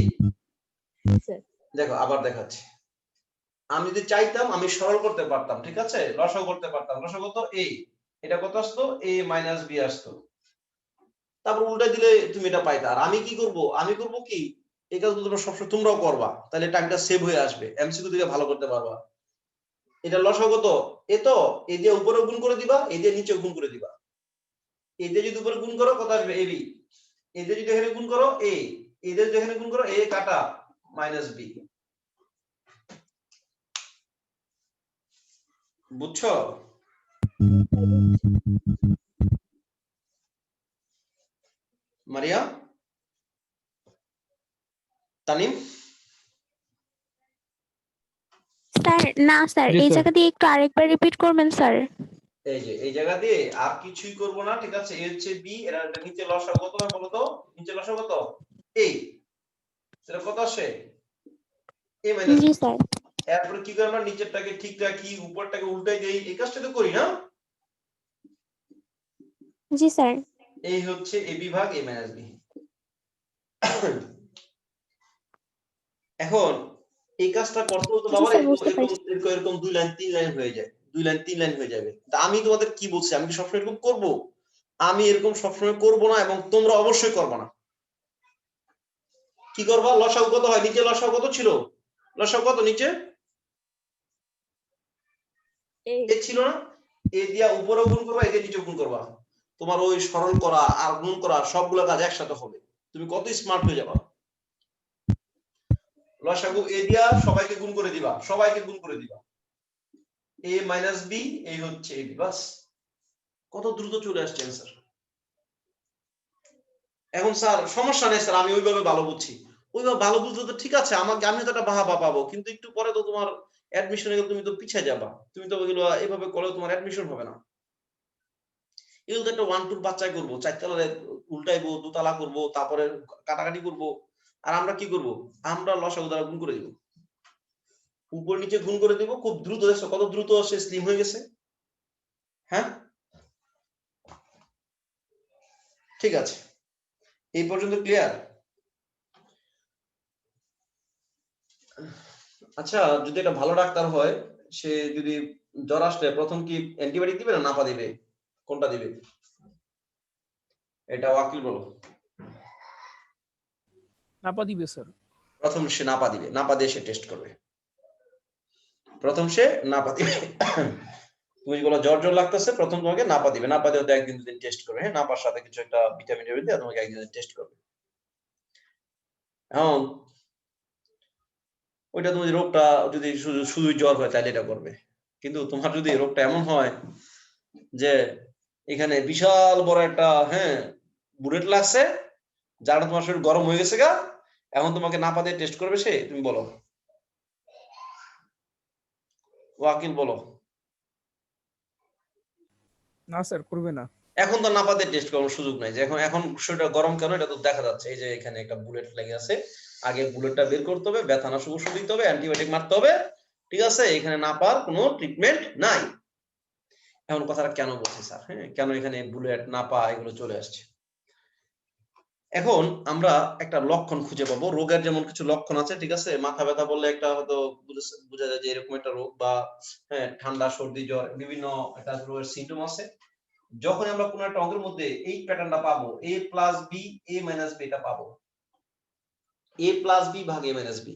স্যার। দেখো আবার দেখাচ্ছি। আমি যদি চাইতাম আমি সরল করতে পারতাম, ঠিক আছে, লসাগু করতে পারতাম, লসাগু কত a, এটা কত আসতো a মাইনাস b আসতো, তারপর উল্টা দিলে তুমি এটা পাইতা। আর আমি কি করব, আমি করব কি, এই কাজ তোমরা সবসময় তোমরাও করবা, তাহলে টাইমটা সেভ হয়ে আসবে, এমসিকিউ থেকে ভালো করতে পারবা। এটা লসাগু কত, এ তো এ দিয়ে উপরে গুণ করে দিবা, এ দিয়ে নিচে গুণ করে দিবা, এ দিয়ে যদি উপরে গুণ করো কত আসবে ab, এ দিয়ে যদি এখানে গুণ করো a, এ দিয়ে যদি এখানে গুণ করো a কাটা মাইনাস b। বুঝছো? মারিয়া, তানিম, স্যার না স্যার জি এই স্যার। জায়গা দিয়ে একটু আরেকবার রিপিট করবেন স্যার। এই যে এই জায়গা দিয়ে আর কিছুই করব না, ঠিক আছে, এ হচ্ছে b, এর নিচে লসাগু কত হয় বলো তো, নিচে লসাগু কত a, সেটা কত আসে a মাইনাস জি স্যার। এরপরে কি করব, নিচেরটাকে ঠিক রাখি, উপরটাকে উল্টাই দেই, এই কাজটা তো করি না। জি স্যার। এই হচ্ছে ab ভাগ a মাইনাস b। এখন এই কাজটা করতে তো জি বাবা স্যার এরকম বুঝতে এরকম পারছি। এরকম 2 লাইন 3 লাইন হয়ে যায়, 2 লাইন 3 লাইন হয়ে যাবে। তা আমি তোমাদের কি বলছি, আমি কি সবসময় এরকম করব, আমি এরকম সবসময় করব না, এবং তোমরা অবশ্যই করবে না। কি করবা, লসাগু কত হয়, নিচে লসাগু কত ছিল, লসাগু কত নিচে এ ছিল না, এ দিয়া উপরে গুণ করবা, এ দিয়ে নিচে গুণ করবা, তোমার ওই সরল করা আর গুণ করা সবগুলো কাজ একসাথে হবে, তুমি কত স্মার্ট হয়ে যাবা। লসাগু এ দিয়া সবাইকে গুণ করে দিবা, সবাইকে গুণ করে দিবা, a মাইনাস b, এই হচ্ছে ab, বাস কত দ্রুত চলে আসছে অ্যানসার। এখন স্যার সমস্যা নেই স্যার, আমি ওইভাবে ভালো বুঝছি, ওইভাবে ভালো বুঝলে তো ঠিক আছে, আমাকে আমি তো একটা বাহাবা পাবো, কিন্তু একটু পরে তো তোমার অ্যাডমিশনে গেলে তুমি তো পিছিয়ে যাবা, তুমি তো ওইগুলো এইভাবে করলে তোমার অ্যাডমিশন হবে না। এগুলো তো একটা 1-2 বাচ্চাই করবো, 4 তলারে উল্টাইবো, দোতলা করবো, তারপরে কাটাকাটি করবো, আর আমরা কি করব, আমরা লসাগু দ্বারা গুণ করে দিব, উপর নিচে গুণ করে দিব, খুব দ্রুত, দেখছো কত দ্রুত সে স্লিম হয়ে গেছে। হ্যাঁ ঠিক আছে, এই পর্যন্ত ক্লিয়ার। আচ্ছা, যদি একটা ভালো ডাক্তার হয়, সে যদি জ্বর আসলে প্রথম কি অ্যান্টিবায়োটিক দিবে না নাপা দিবে, কোনটা দিবে, এটা ওয়াকিল বলো। নাপা দিবে স্যার। প্রথম সে নাপা দিবে, নাপা দিয়ে সে টেস্ট করবে। প্রথম সে নাপা দিবে। তুমি বলো জ্বর জ্বর লাগতেছে, প্রথম তোমাকে নাপা দিবে, নাপা দিয়ে একদিন দুদিন টেস্ট করবে, হ্যাঁ নাপার সাথে কিছু একটা ভিটামিন দিয়ে তোমাকে একদিন টেস্ট করবে। এখন ওইটা তুমি রোগটা যদি শুধু জ্বর হয় তাহলে এটা করবে, কিন্তু তোমার যদি রোগটা এমন হয় যে এখানে বিশাল বড় একটা বুলেট লাগছে, যারা তোমার শরীর গরম হয়ে গেছে গা, এখন তোমাকে নাপা দিয়ে টেস্ট করবে সে, তুমি বলো ওয়াকিল বলো। না স্যার করবে না। এখন তো নাপা দিয়ে টেস্ট করার সুযোগ নাই, যে এখন এখন শরীরটা গরম কেন এটা তো দেখা যাচ্ছে, এই যে এখানে একটা বুলেট লেগে আছে, আগে বুলেটটা বের করতে হবে, ব্যথানাশক ওষুধ দিতে হবে, অ্যান্টিবায়োটিক মারতে হবে, ঠিক আছে, এখানে নাপার কোনো ট্রিটমেন্ট নাই। এখন কথাটা কেন বলছি স্যার, কেন এখানে বুলেট নাপা এগুলো চলে আসছে? এখন আমরা একটা লক্ষণ খুঁজে পাবো রোগের, যেমন কিছু লক্ষণ আছে, ঠিক আছে, মাথা ব্যথা বললে একটা হয়তো বোঝা যায় যে এরকম একটা রোগ, বা ঠান্ডা সর্দি জ্বর বিভিন্ন একটা রোগের সিমটম আছে। যখন আমরা কোনো একটা অঙ্কের মধ্যে এই প্যাটার্নটা পাবো, a plus B a minus B, এটা পাবো a প্লাস বি ভাগ a মাইনাস বি,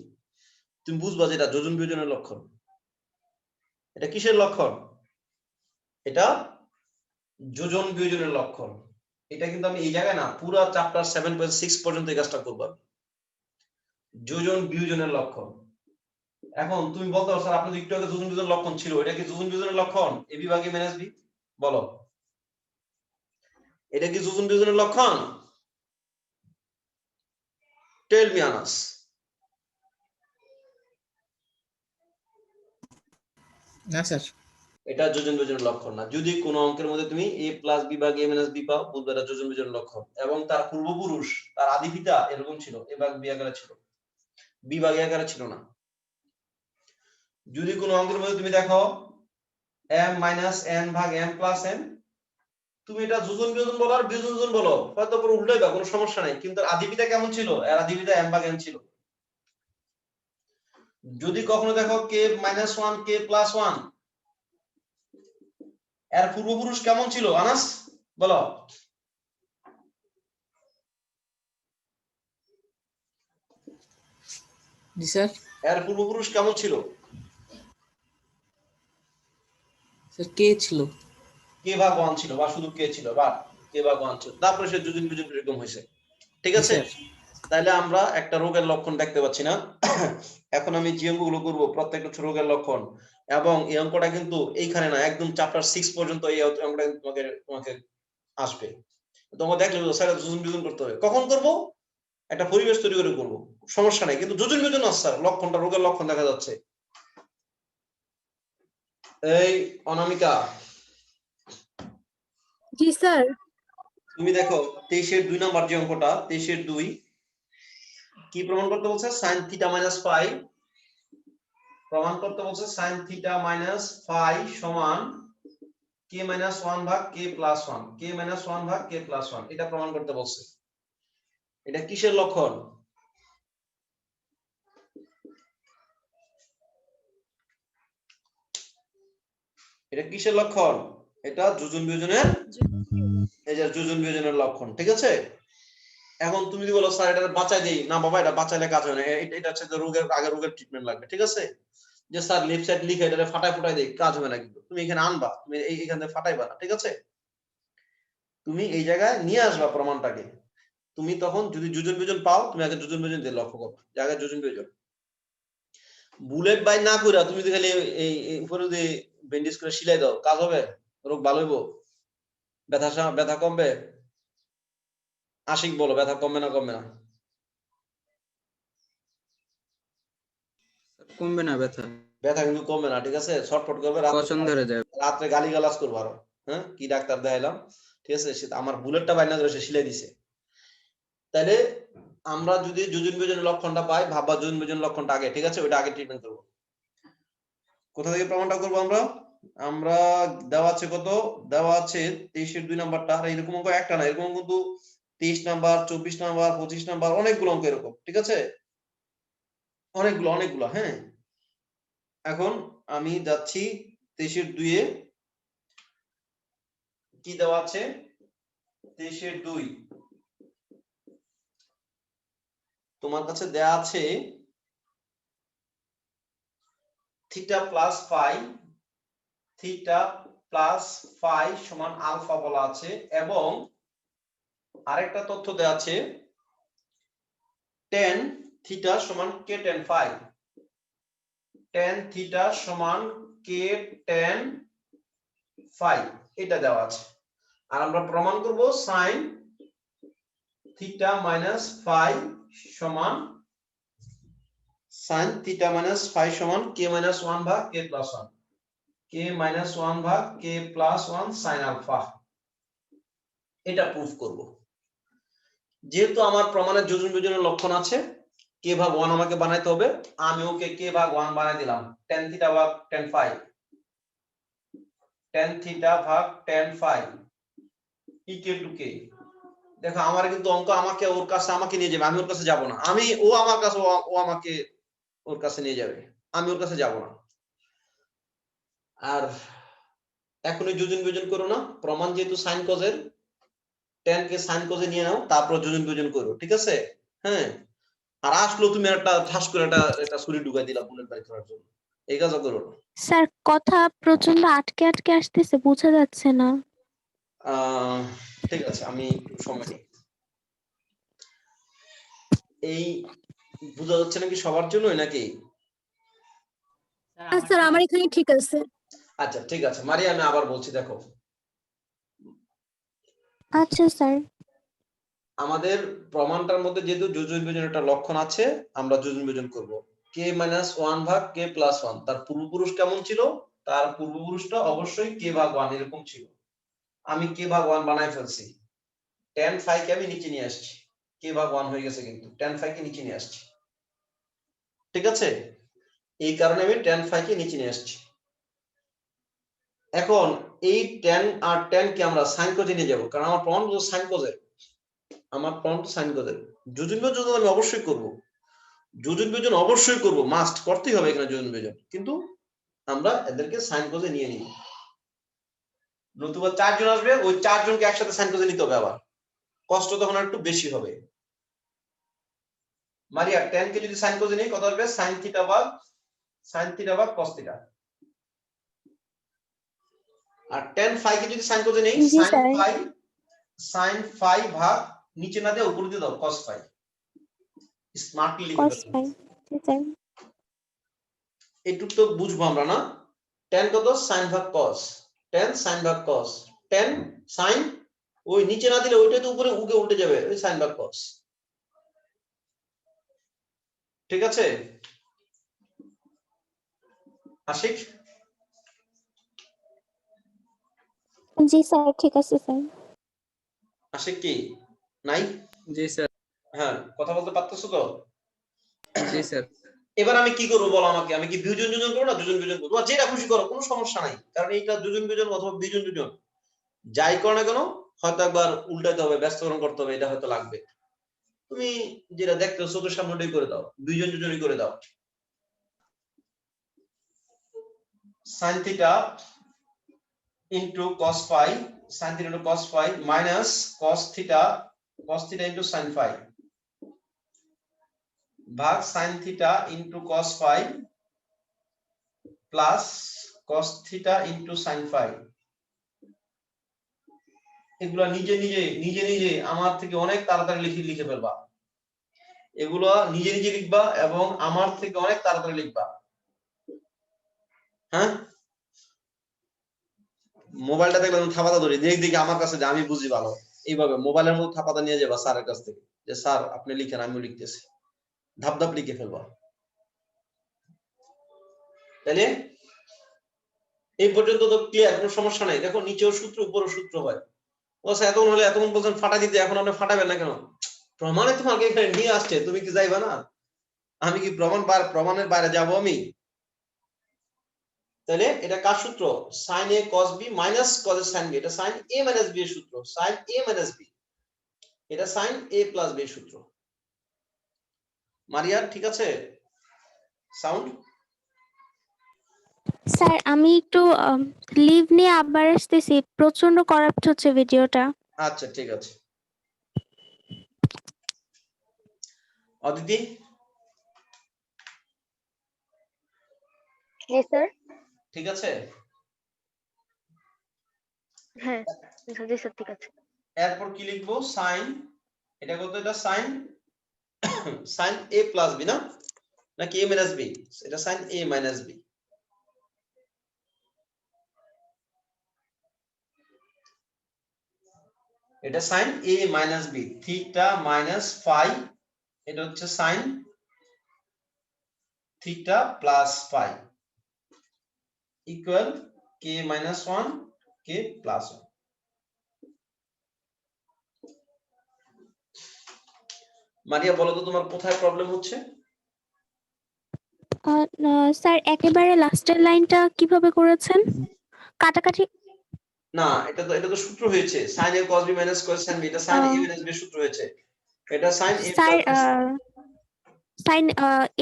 তুমি বুঝবা যে এটা যোজন বিয়োজনের লক্ষণ। এটা কিসের লক্ষণ? এটা যোজন বিয়োজনের লক্ষণ। এটা কিন্তু আমি এই জায়গায় না, পুরো চ্যাপ্টার 7.6 পর্যন্ত এই কাজটা করব, যোজন বিয়োজনের লক্ষণ। এখন তুমি বলতে পারো স্যার আপনাদের একটু আগে যোজন বিয়োজনের লক্ষণ ছিল, এটা কি যোজন বিয়োজনের লক্ষণ? a বি ভাগ a মাইনাস বি, বলো এটা কি যোজন বিয়োজনের লক্ষণ? Tell me Anas. না স্যার। এটা যোজন বিয়োজনের লক্ষণ না। যদি কোনো অঙ্কের মধ্যে তুমি a প্লাস বি ভাগ a মাইনাস বি পাও, বুঝবে এটা যোজন বিয়োজনের লক্ষণ, এবং তার পূর্বপুরুষ, তার আদি পিতা এরকম ছিল, a ভাগ b আকারে ছিল, b ভাগ a আকারে ছিল না। যদি কোনো অঙ্কের মধ্যে তুমি দেখো m মাইনাস n ভাগ m প্লাস n, তুমি এটা যোজন বিয়োজন বলো আর বিয়োজন যোজন বলো, হয়তো পুরো উল্টাইবা, কোনো সমস্যা নাই, কিন্তু আদি পিতা কেমন ছিল? এর আদি পিতা m ভাগ n ছিল। যদি কখনো দেখো k মাইনাস 1 k প্লাস 1, এর পূর্বপুরুষ কেমন ছিল আনাস, বলো জি স্যার। এর পূর্বপুরুষ কেমন ছিল? স্যার কে ছিল? কে ভাগ 1 ছিল, বা শুধু কে ছিল, বা কে ভাগ 1 ছিল, তারপরে সে যোজন বিয়োজন এরকম হয়েছে, ঠিক জি আছে। স্যার। তাহলে আমরা একটা রোগের লক্ষণ দেখতে পাচ্ছি না। এখন আমি যে অঙ্কগুলো করবো প্রত্যেকটা রোগের লক্ষণ, এবং এই অঙ্কটা কিন্তু এইখানে না, একদম চ্যাপ্টার 6 পর্যন্ত এই অঙ্কটা তোমাকে তোমাকে আসবে। তোমাকে দেখলে স্যার যোজন বিয়োজন করতে হবে, কখন করব? একটা পরিবেশ তৈরি করে করব, সমস্যা নাই, কিন্তু যোজন বিয়োজন আছে স্যার, লক্ষণটা রোগের লক্ষণ দেখা যাচ্ছে। এই অনামিকা, জি স্যার। তুমি দেখো 23-এর 2 নাম্বার যে অঙ্কটা, 23-এর 2 কি প্রমাণ করতে বলছে? sin থিটা মাইনাস ফাই প্রমাণ করতে বলছে, sin থিটা মাইনাস ফাই সমান k মাইনাস 1 ভাগ k প্লাস 1, k মাইনাস 1 ভাগ k প্লাস 1, এটা প্রমাণ করতে বলছে। এটা কিসের লক্ষণ? এটা কিসের লক্ষণ? এটা যোজন বিয়োজনের, এই যে যোজন বিয়োজনের লক্ষণ, ঠিক আছে। এখন তুমি যদি বলো স্যার এটা বাঁচাই দেই, না বাবা এটা বাঁচাইলে কাজ হয় না, এটা হচ্ছে রোগের আগে রোগের ট্রিটমেন্ট লাগবে, ঠিক আছে, যে স্যার লেফট সাইড লিখে এটা ফাটাই ফুটাই দেই, কাজ হবে না, কিন্তু তুমি এখানে আনবা, তুমি এইখান থেকে ফাটাইবা না, ঠিক আছে, তুমি এই জায়গায় নিয়ে আসবা প্রমাণটাকে। তুমি তখন যদি যোজন বিয়োজন পাও, তুমি আগে যোজন বিয়োজন দিয়ে লক্ষ্য করো, জায়গায় যোজন বিয়োজন। বুলেট বাই না কইরা তুমি যদি খালি এই উপরে যদি ব্যান্ডেজ করে সেলাই দাও, কাজ হবে? রোগ ভালো হইব? ব্যথা কমবে? আশিক বলো, ব্যথা কমবে না কমবে না? কমবে না ব্যথা, ব্যথা কিন্তু কমবে না, ঠিক আছে, ছটফট করবে, পছন ধরে যায়। রাত্রে গালিগালাজ করবো আরো, কি ডাক্তার দেখাইলাম, ঠিক আছে, সে আমার বুলেটটা বাইনা করে সে সিলাই দিছে। তাহলে আমরা যদি যোজন বিয়োজনের লক্ষণটা পাই, ভাববা যোজন বিয়োজনের লক্ষণটা আগে, ঠিক আছে, ওইটা আগে ট্রিটমেন্ট করবো। কোথা থেকে প্রমাণটা করবো আমরা? আমরা দেওয়া আছে কত, দেওয়া আছে 23-এর 2 নাম্বারটা, আর এরকম অঙ্ক একটা না, এরকম কিন্তু 23 নাম্বার, 24 নাম্বার, 25 নাম্বার, অনেকগুলো অঙ্ক এরকম, ঠিক আছে, অনেকগুলো অনেকগুলো। এখন আমি যাচ্ছি 23-এর 2-এ, কি দেওয়া আছে? 23-এর 2 তোমার কাছে দেয়া আছে theta plus phi, theta plus phi সমান আলফা বলা আছে, এবং আরেকটা তথ্য দেওয়া আছে tan থিটা সমান কে tan ফাই, tan থিটা সমান কে tan ফাই, এটা দেওয়া আছে। আর আমরা প্রমাণ করব sin থিটা মাইনাস ফাই সমান sin থিটা মাইনাস ফাই সমান কে মাইনাস 1 ভাগ কে প্লাস 1, কে মাইনাস 1 ভাগ কে প্লাস 1 sin আলফা, এটা প্রুফ করব। যেহেতু আমার প্রমাণের যোজন বিয়োজনের লক্ষণ আছে, কে ভাগ 1 আমাকে বানাইতে হবে, আমি ওকে কে ভাগ 1 বানাই দিলাম, tan থিটা ভাগ tan ফাই, tan থিটা ভাগ tan ফাই ইকুয়াল টু কে। দেখো আমার কিন্তু অঙ্ক আমাকে ওর কাছে আমাকে নিয়ে যাবে, আমি ওর কাছে যাব না, আমি ও আমার কাছে, ও আমাকে ওর কাছে নিয়ে যাবে, আমি ওর কাছে যাব না। আর এখনই যোজন বিয়োজন করো না, প্রমাণ যেহেতু সাইন কজের, tan কে সাইন কজে নিয়ে নাও, তারপর যোজন বিয়োজন করো, ঠিক আছে? হ্যাঁ, আর আসলো তুমি একটা ঠাস করে একটা ছুরি ঢুকাই দিলা বুলেট বাই করার জন্য, এই কাজও করো না। স্যার কথা প্রচন্ড আটকে আটকে আসতেছে, বোঝা যাচ্ছে না। ঠিক আছে, আমি একটু সময় নিই। এই বোঝা যাচ্ছে নাকি সবার জন্যই নাকি? স্যার আমার এখানে ঠিক আছে। আচ্ছা ঠিক আছে মারিয়া, আমি আবার বলছি, দেখো আচ্ছা স্যার। আমাদের প্রমাণটার মধ্যে যেহেতু যোজন বিয়োজনের একটা লক্ষণ আছে, আমরা যোজন বিয়োজন করব। কে মাইনাস 1 ভাগ কে প্লাস 1, তার পূর্বপুরুষ কেমন ছিল? তার পূর্বপুরুষটা অবশ্যই কে ভাগ 1 এরকম ছিল। আমি কে ভাগ 1 বানাই ফেলছি, tan ফাই কে আমি নিচে নিয়ে আসছি, কে ভাগ 1 হয়ে গেছে, কিন্তু tan ফাই কে নিচে নিয়ে আসছি, ঠিক আছে? এই কারণে আমি tan ফাই কে নিচে নিয়ে আসছি। এখন এই tan আর tan কে আমরা sin কোজে নিয়ে যাব, কারণ আমার প্রমাণ হলো sin কোজের, আমার প্রমাণ তো sin কোজের। যোজন বিয়োজন আমি অবশ্যই করব, যোজন বিয়োজন অবশ্যই করব, মাস্ট করতেই হবে এখানে যোজন বিয়োজন, কিন্তু আমরা এদেরকে sin কোজে নিয়ে নিব। নতুবা 4 জন আসবে, ওই 4 জনকে একসাথে sin কোজে নিতে হবে, আবার কষ্ট তখন একটু বেশি হবে। মারিয়া tan কে যদি sin কোজে নেই কত আসবে? sin থিটা ভাগ cos থিটা। আর tan ফাই কে যদি sin কোজে নেই, জি sin স্যার। ফাই ভাগ নিচে না দিয়ে উপরে দিয়ে দাও cos ফাই, স্মার্টলি লিখে cos ফেলো। ফাই। জি স্যার। এইটুকু তো বুঝবো আমরা না? tan কত? sin ভাগ cos, tan sin ভাগ cos, tan sin ওই নিচে না দিলে ওইটা তো উপরে উল্টে যাবে, ওই sin ভাগ cos, ঠিক আছে আশিক? জি স্যার ঠিক আছে স্যার। আশিক কি নাই? জি স্যার। হ্যাঁ, কথা বলতে পারতেছো তো? জি স্যার। এবার আমি কি করবো বলো আমাকে, আমি কি বিয়োজন যোজন করবো না যোজন বিয়োজন করবো? যেটা খুশি করো, কোনো সমস্যা নাই, কারণ এইটা যোজন বিয়োজন অথবা বিয়োজন যোজন যাই করো না কেন, হয়তো একবার উল্টাতে হবে, ব্যস্তকরণ করতে হবে, এটা হয়তো লাগবে। তুমি যেটা দেখতে চোখের সামনে ওটাই করে দাও, বিয়োজন যোজনই করে দাও। sin theta into cos phi, sin theta into cos phi minus cos theta into sin phi ভাগ sin theta into cos phi plus cos theta into sin phi. এগুলা নিজে নিজে আমার থেকে অনেক তাড়াতাড়ি লিখে ফেলবা, এগুলো নিজে নিজে লিখবা এবং আমার থেকে অনেক তাড়াতাড়ি লিখবা। হ্যাঁ, মোবাইলটা দেখলে থাপাতা ধরি, দেখি আমার কাছে যে আমি বুঝি ভালো, এইভাবে মোবাইলের মধ্যে থাপাতা নিয়ে যাবা স্যারের কাছ থেকে, যে স্যার আপনি লিখেন, আমিও লিখতেছি, ধাপ ধাপ লিখে ফেলবা। তাইলে এই পর্যন্ত তো ক্লিয়ার, কোনো সমস্যা নাই। দেখো নিচেও সূত্র উপরেও সূত্র হয়। ও স্যার এতক্ষণ হলে এতক্ষণ বলছেন ফাটা দিতে, এখন আপনি ফাটাবেন না কেন? প্রমাণে তোমাকে এখানে নিয়ে আসছে, তুমি কি যাইবা না? আমি কি প্রমাণের বাইরে যাব আমি? তাহলে এটা কার সূত্র? sin a cos b minus cos a sin b, এটা sin a মাইনাস b এর সূত্র, sin a মাইনাস b, এটা sin a প্লাস b এর সূত্র। মারিয়া ঠিক আছে? সাউন্ড? স্যার আমি একটু লিভ নিয়ে আবার আসতেছি, প্রচন্ড করাপ্ট হচ্ছে ভিডিওটা। আচ্ছা ঠিক আছে। অদিতি? জি স্যার। ঠিক আছে? হ্যাঁ জি স্যার ঠিক আছে। এরপর কি লিখবো? সাইন, এটা কত? এটা sine sine a plus B না, নাকি a মাইনাস বি? এটা সাইন a মাইনাস বি। এটা sine a minus B, theta minus phi, এটা হচ্ছে sine theta plus phi equal k minus 1 k plus 1। Maria বলো তো তোমার কোথায় প্রবলেম হচ্ছে? স্যার একেবারে লাস্টের লাইনটা কিভাবে করেছেন? কাটাকাটি। না, এটা তো সূত্র হয়েছে sin a cos b minus cos sin b, এটা sin a minus b সূত্র হয়েছে। এটা sin a sir plus sine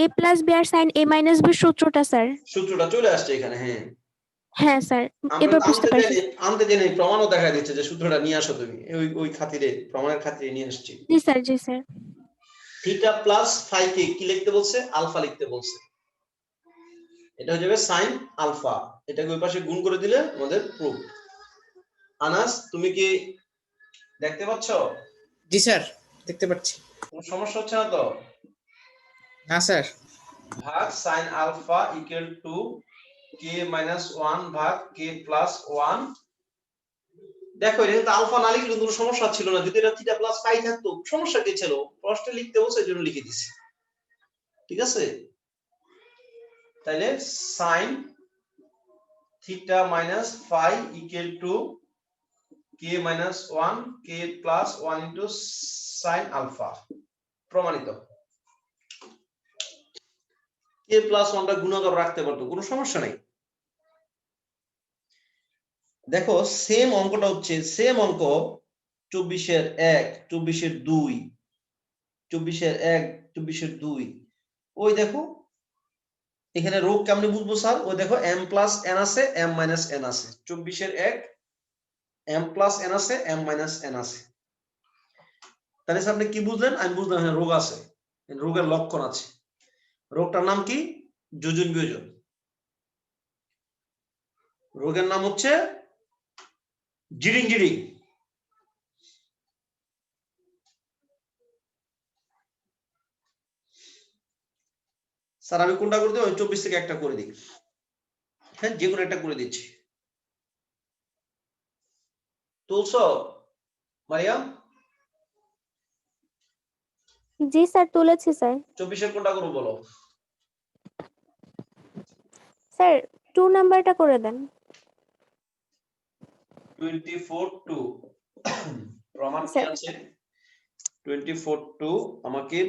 A plus B আর সাইন এ মাইনাস বি সূত্রটা স্যার। সূত্রটা চলে আসছে এখানে। হ্যাঁ, হ্যাঁ স্যার আমরা এবার তো বুঝতে পারছি। আনতে জেনে প্রমাণও দেখা দিচ্ছে যে সূত্রটা নিয়ে আসো তুমি, ওই খাতিরে, প্রমাণের খাতিরে নিয়ে আসছি। জি স্যার জি স্যার। থিটা প্লাস ফাই কে কি লিখতে বলছে? আলফা লিখতে বলছে। এটা হয়ে যাবে সাইন আলফা, এটাকে ওই পাশে গুণ করে দিলে আমাদের প্রুফ। আনাস তুমি কি দেখতে পাচ্ছ? জি স্যার, দেখতে পাচ্ছি। কোনো সমস্যা হচ্ছে না তো? না স্যার। ভাগ sine alpha equal to k minus 1 ভাগ k প্লাস 1। দেখো এটা কিন্তু আলফা না লিখলে কোনো সমস্যা ছিল না, যদি এটা থিটা প্লাস ফাই থাকতো সমস্যা কি ছিল? প্রশ্নে লিখতে বলছে এজন্য লিখে দিছি। ঠিক আছে, তাহলে sine theta minus phi equal to k minus 1 k plus 1 into sine alpha, প্রমাণিত। k প্লাস 1টা গুণাকার রাখতে পারতো, কোনো সমস্যা নাই। দেখো সেম অঙ্কটা হচ্ছে, সেম অঙ্ক 24 এর 1, 24 এর 2, 24 এর 1, 24 এর 2। ওই দেখো এখানে রোগ কেমনে বুঝবো স্যার? ওই দেখো m প্লাস n আছে, m মাইনাস n আছে। 24 এর 1 m প্লাস n আছে, m মাইনাস n আছে। তাহলে স্যার আপনি কি বুঝলেন? আমি বুঝলাম এখানে রোগ আছে, রোগের লক্ষণ আছে। রোগটার নাম কি? যোজন বিয়োজন। রোগের নাম হচ্ছে জিডিং জিডিং। স্যার আমি কোনটা করে দিই? ওই 24 থেকে একটা করে দিই। হ্যাঁ, যে কোনো একটা করে দিচ্ছি। তুলছো মারিয়া? জি স্যার তুলেছি স্যার। 24 এর কোনটা করবো বলো? স্যার 2 নাম্বারটা করে দেন। 24 প্রমাণ কি স্যার আছে? 24 আমাকে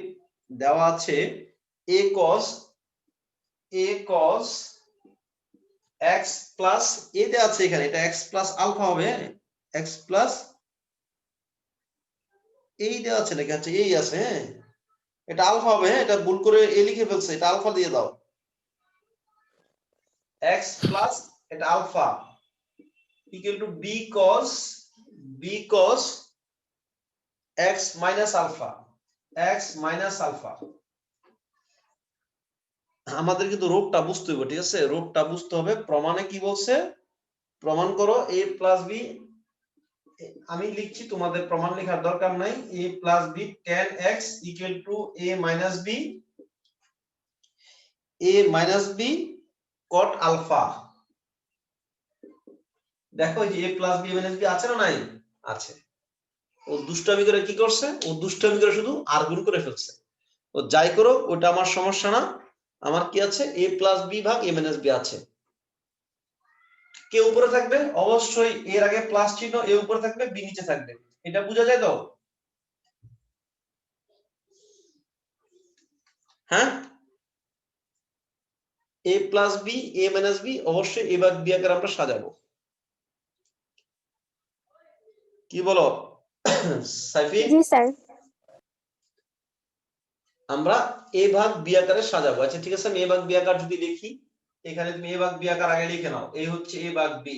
দেওয়া আছে a cos x plus a দেওয়া আছে এখানে, এটা x প্লাস আলফা হবে, x প্লাস এই দেওয়া আছে নাকি? আচ্ছা এই আছে, হ্যাঁ এটা আলফা হবে। হ্যাঁ, এটা ভুল করে a লিখে ফেলছে, এটা আলফা দিয়ে দাও। x প্লাস এটা alpha equal to b cos x minus alpha, x minus alpha. আমাদের কিন্তু রোগটা বুঝতে হবে, ঠিক আছে? রোগটা বুঝতে হবে। প্রমাণে কি বলছে? প্রমাণ করো a প্লাস b। আমি লিখছি, তোমাদের প্রমাণ লেখার দরকার নাই। a plus b tan x equal to a minus b cot alpha. দেখো যে a plus b minus b আছে না নাই? আছে। ও দুষ্টামি করে কি করছে? ও দুষ্টামি করে শুধু আর গুণ করে ফেলছে। ও যাই করো ওটা আমার সমস্যা না। আমার কি আছে? a প্লাস b ভাগ a মাইনাস b আছে। কে উপরে থাকবে? অবশ্যই এর আগে প্লাস চিহ্ন, এ উপরে থাকবে, বি নিচে থাকবে। এটা বোঝা যায় তো? হ্যাঁ, a plus B a minus B, অবশ্যই এ ভাগ বি আকারে আমরা সাজাবো। কি বলো সাইফি? জি স্যার। আমরা এ ভাগ বি আকারে সাজাবো। আচ্ছা ঠিক আছে, আমি এ ভাগ বি আকার যদি লিখি, এখানে তুমি এ ভাগ বি আকার আগে লিখে নাও। এ হচ্ছে এ ভাগ বি,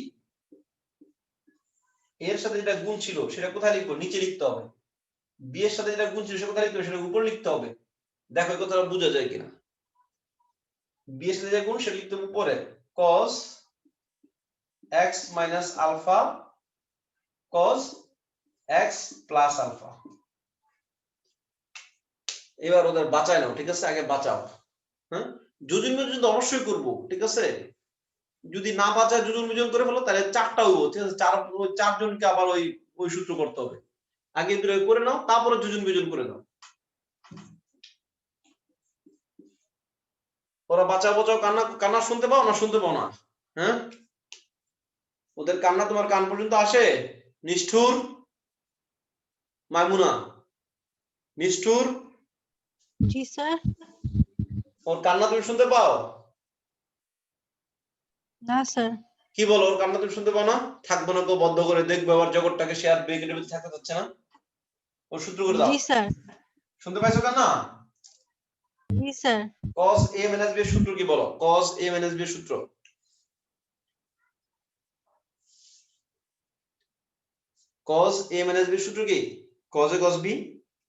এর সাথে যেটা গুণ ছিল সেটা কোথায় লিখবো? নিচে লিখতে হবে। বি এর সাথে যেটা গুণ ছিল সেটা কোথায় লিখতে হবে? সেটা উপরে লিখতে হবে। দেখো এই কথাটা বোঝা যায় কিনা। বি এর সাথে যে গুণ সেটা লিখতে হবে উপরে cos x minus alpha cos x plus alpha। এবার ওদের বাঁচায় নাও, ঠিক আছে? আগে বাঁচাও। হ্যাঁ, যোজন বিয়োজন তো অবশ্যই করব, ঠিক আছে? যদি না বাঁচায় যোজন বিয়োজন করে ফেলো তাহলে 4টা হইব, ঠিক আছে? 4 জনকে আবার ওই সূত্র করতে হবে। আগে দুটো করে নাও, তারপরে যোজন বিয়োজন করে নাও। ওরা বাঁচাও বাঁচাও কান্না কান্না শুনতে পাও না? শুনতে পাও না? হ্যাঁ, ওদের কান্না তোমার কান পর্যন্ত আসে? নিষ্ঠুর মাইমুনা, নিষ্ঠুর, জি স্যার। ওর কান্না তুমি শুনতে পাও? না স্যার। কি বলো, ওর কান্না তুমি শুনতে পাও না? থাকবো না কেউ বদ্ধ করে দেখবে আবার জগৎটাকে শেয়ার ব্রেকেটের ভিতরে থাকতে যাচ্ছে না? ওর সূত্র করে দাও। জি স্যার। শুনতে পাইছো কান্না? জি sir. cos a minus b এর সূত্র কি বলো? cos a minus b এর সূত্র cos a minus b এর সূত্র কি? cos a cos b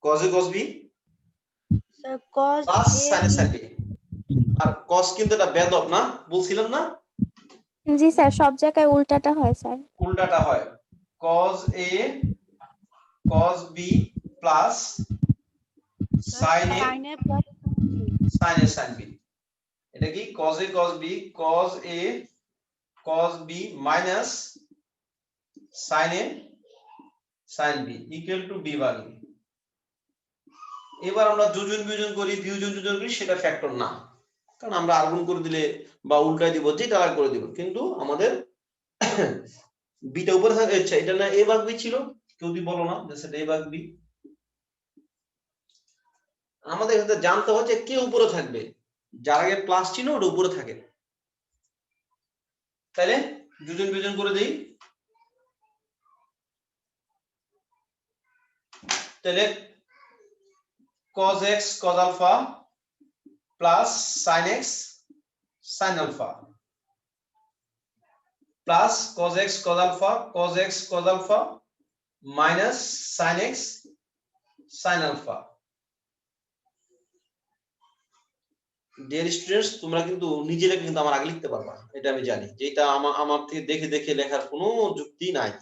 cos a cos b sir cos plus a sin a sin b। আর cos কিন্তু এটা বেদব না, বলছিলাম না? জি স্যার, সব জায়গায় উল্টাটা হয় স্যার। উল্টাটা হয় cos a cos b plus sin a sin a plus sin a sin b। এটা কি cos a cos b cos a cos b minus sin a sin b equal to b ভাগ a। এবার আমরা যোজন বিয়োজন করি, বিয়োজন যোজন করি, সেটা ফ্যাক্টর না, কারণ আমরা আর্গুন করে দিলে বা উল্টাই দিব, যেটা করে দিব, কিন্তু আমাদের বিটা উপরে থাকে। আচ্ছা, এটা না a ভাগ b ছিল? কেউ যদি বলো না যে সেটা a ভাগ b। আমাদের এখানে জানতে হবে যে কে উপরে থাকবে, যার আগে প্লাস চিহ্ন ওটা উপরে থাকে। তাহলে যোজন বিয়োজন করে দেই। তাহলে cos x cos alpha plus sin x sin alpha plus cos x cos alpha cos x cos alpha minus sin x sin alpha। Dear students, তোমরা কিন্তু নিজেরা কিন্তু আমার আগে লিখতে পারবা, এটা আমি জানি, যেটা আমার থেকে দেখে দেখে লেখার কোনো যুক্তি নাই।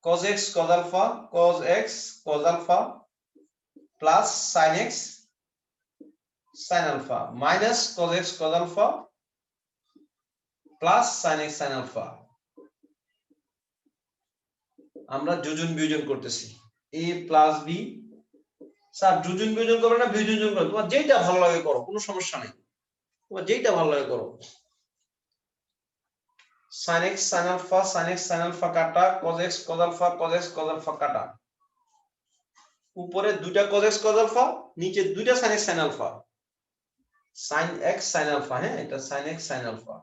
cos x cos alpha cos x cos alpha plus sin x sin alpha minus cos x cos alpha plus sin x sin alpha। আমরা যোজন বিয়োজন করতেছি a plus b। স্যার যোজন বিয়োজন করবে না বিয়োজন যোজন করবে, তোমার যেটা ভালো লাগে করো, কোনো সমস্যা নেই, তোমার যেটা ভালো লাগে করো। sin x sin alpha sin x sin alpha কাটা, cos x cos alpha cos x cos alpha কাটা, উপরে দুইটা cos x cos alpha, নিচে দুইটা sin x sin alpha, sin x sin alpha। হ্যাঁ, এটা sin x sin alpha,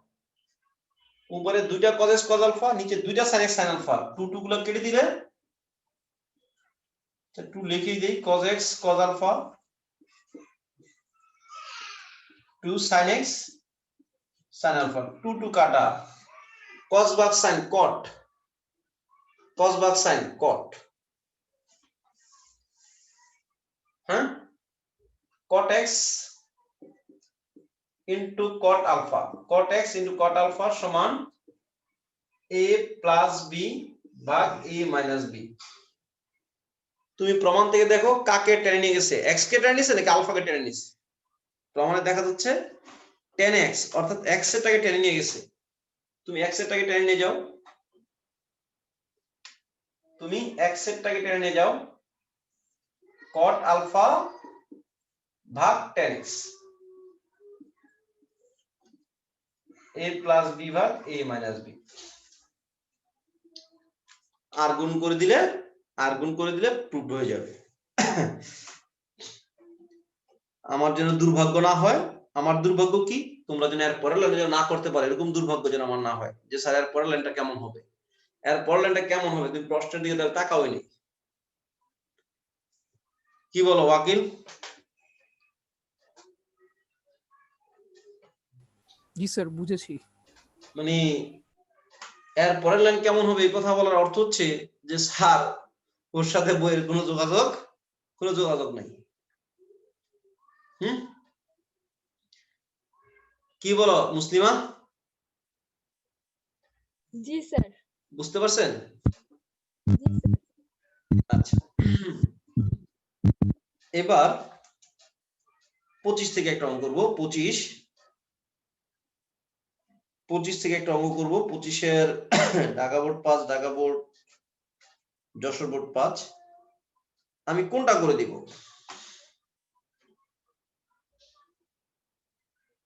উপরে দুইটা cos x cos alpha, নিচে দুইটা sin x sin alpha। Two two গুলো কেটে দিলে টু লিখেই দেই, cos x cos alpha 2 sin x sin alpha, two two কাটা, cos ভাগ sin cot, cos ভাগ sin cot। হ্যাঁ, cot x into cot alpha, cot x into cot alpha সমান a plus b ভাগ a minus b। তুমি প্রমাণ থেকে দেখো কাকে টেনে নিয়ে গেছে, x কে টেনে নিয়েছে নাকি আলফা কে টেনে নিয়েছে? প্রমাণে দেখা যাচ্ছে tan x অর্থাৎ x এরটাকে টেনে নিয়ে গেছে। তুমি x এরটাকে টেনে নিয়ে যাও, তুমি x এরটাকে টেনে নিয়ে যাও, cot alpha ভাগ tan x, a plus b ভাগ a minus b। আর গুণ করে দিলে প্রুভড হয়ে যাবে। আমার জন্য দুর্ভাগ্য না হয়, আমার দুর্ভাগ্য কি, তোমরা যেন এর পরের লাইনে না করতে পারো, এরকম দুর্ভাগ্য যেন আমার না হয় যে স্যার এর পরের লাইনটা কেমন হবে, এর পরের লাইনটা কেমন হবে, তুমি প্রশ্নের দিকে তাহলে তাকাওই নি। কি বলো ওয়াকিল? জি স্যার, বুঝেছি। মানে এর পরের লাইন কেমন হবে এই কথা বলার অর্থ হচ্ছে যে স্যার ওর সাথে বইয়ের কোনো যোগাযোগ নাই। কি বলো মুসলিমা, জি স্যার। বুঝতে পারছেন? জি স্যার। আচ্ছা, এবার 25 থেকে একটা অঙ্ক করবো। 25 থেকে একটা অঙ্ক করবো। 25-এর Dhaka board 5, Dhaka board, Jessore board 5। আমি কোনটা করে দিব?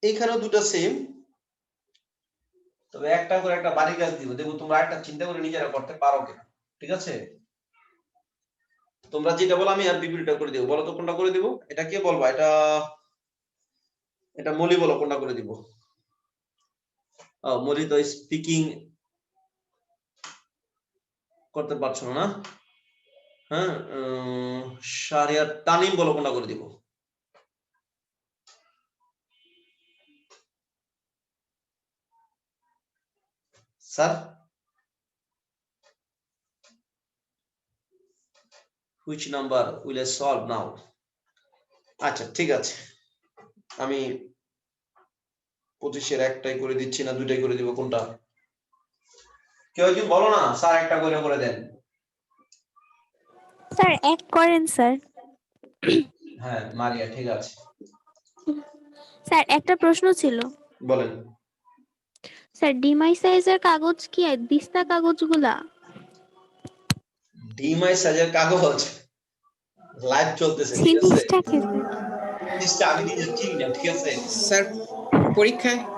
এইখানেও দুটো সেম, তবে একটা করে একটা বাড়ি কাজ দিব। দেখো তোমরা একটা চিন্তা করে নিজেরা করতে পারো কিনা, ঠিক আছে? তোমরা যেটা বলো আমি আর বিপরীতটা করে দিব। বলো তো কোনটা করে দিব? এটা কে বলবা? এটা মলি বলো কোনটা করে দিব। মলি তো স্পিকিং করতে পারছো না। হ্যাঁ, শারিয়া তানিম বলো কোনটা করে দিব। Sir, which number will I solve now? আচ্ছা ঠিক আছে, আমি 25-এর একটাই করে দিচ্ছি না দুইটাই করে দিব? কোনটা? কেউ একজন বলো না স্যার একটা করে দেন। স্যার এক করেন স্যার। হ্যাঁ মারিয়া, ঠিক আছে, স্যার একটা প্রশ্ন ছিল। বলেন। স্যার ডিমাই সাইজের কাগজ কি দিস্তা কাগজগুলা? ডিমাই সাইজের কাগজ লাইভ চলতেছে, ঠিক আছে? জিনিসটা কি স্যার? জিনিসটা আমি নিজে চিনি না, ঠিক আছে? স্যার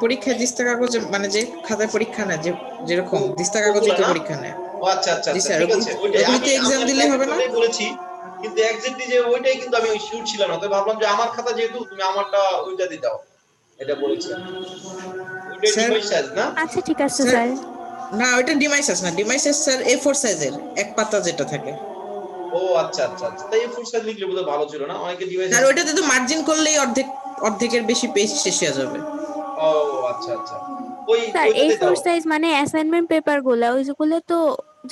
পরীক্ষায় দিস্তা কাগজ মানে যে খাতায় পরীক্ষা নেয়, যেরকম দিস্তা কাগজে তো পরীক্ষা নেয়। ও আচ্ছা আচ্ছা জি আচ্ছা, স্যার, ঠিক আছে, ওইটাই ওগুলিতে এক্সাম দিলে হবে না? ওইটাই বলেছি, কিন্তু এক্স্যাক্টলি যে ওইটাই কিন্তু আমি শিওর ছিলাম না, তো ভাবলাম যে আমার খাতা যেহেতু তুমি আমারটা ওইটা দিয়ে দাও, এটা বলেছি আমি। ওইটাই স্যার, ডিমাই সাইজ না? আচ্ছা ঠিক আছে স্যার স্যার। না, ওইটা ডিমাইসাস না, ডিমাইসাস স্যার A4 সাইজের এক পাতা যেটা থাকে। ও আচ্ছা আচ্ছা আচ্ছা, তাই ফুল সাইজ লিখলে বোধহয় ভালো ছিল না, অনেকে ডিভাইস। স্যার ওইটাতে তো মার্জিন করলেই অর্ধেকের বেশি পেজ শেষ হয়ে যাবে। ও আচ্ছা আচ্ছা, ওই স্যার ওইটাতে A4 দাও। সাইজ মানে অ্যাসাইনমেন্ট পেপার গুলা, ওইগুলো তো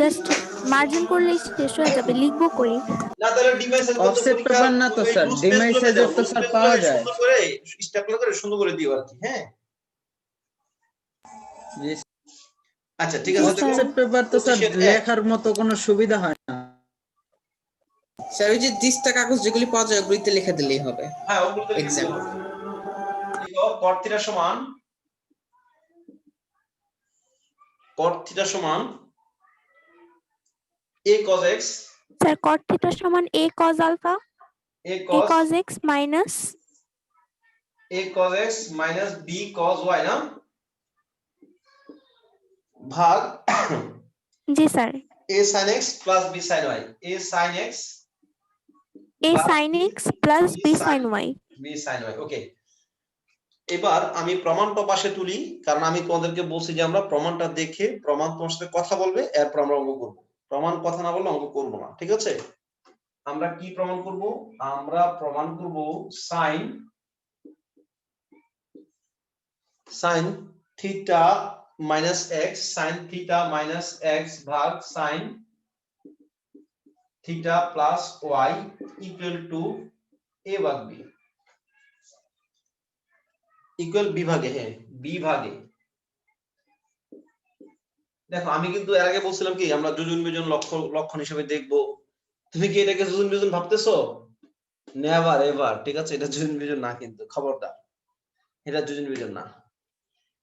জাস্ট মার্জিন করলেই শেষ হয়ে যাবে, লিখবো কই? না তাহলে ডিভাইস সাইজ বলতে অফসেট পেপার না তো স্যার, ডিমাই সাইজের তো স্যার পাওয়া যায়। সুন্দর করে স্টেপলার করে সুন্দর করে দিও আর কি। হ্যাঁ আচ্ছা ঠিক আছে, দেখো অফসেট পেপার তো স্যার 25-এর এক। লেখার মতো কোনো সুবিধা হয় না। স্যার ওই যে দিস্তা কাগজ যেগুলি পাওয়া যায় ওগুলিতে লিখে দিলেই হবে। হ্যাঁ ওগুলোতে লিখে এক্সাম দিও। লিখো cot থিটা সমান a cos x, sir cot theta সমান a cos alpha, a a cos cos x minus b cos y না, ভাগ জি sir a sin x plus b sin y, a sin x a plus sin x plus b sin y। b sin y। ওকে, এবার আমি প্রমাণটা পাশে তুলি, কারণ আমি তোমাদেরকে বলছি যে আমরা প্রমাণটা দেখে প্রমাণ তোমার সাথে কথা বলবে, এরপর আমরা অঙ্ক করব। প্রমাণ কথা না বললে অঙ্ক করব না, ঠিক আছে? আমরা কি প্রমাণ করব? আমরা প্রমাণ করব sin theta minus x, sin theta minus x ভাগ sin theta plus y equal to a ভাগ b, ইকুয়াল b ভাগে। হ্যাঁ b ভাগে। দেখো আমি কিন্তু এর আগে বলছিলাম কি আমরা যোজন বিয়োজন লক্ষণ হিসেবে দেখব। তুমি কি এটাকে যোজন বিয়োজন ভাবতেছো? নেভার এভার, ঠিক আছে? এটা যোজন বিয়োজন না, কিন্তু খবরদার, এটা যোজন বিয়োজন না।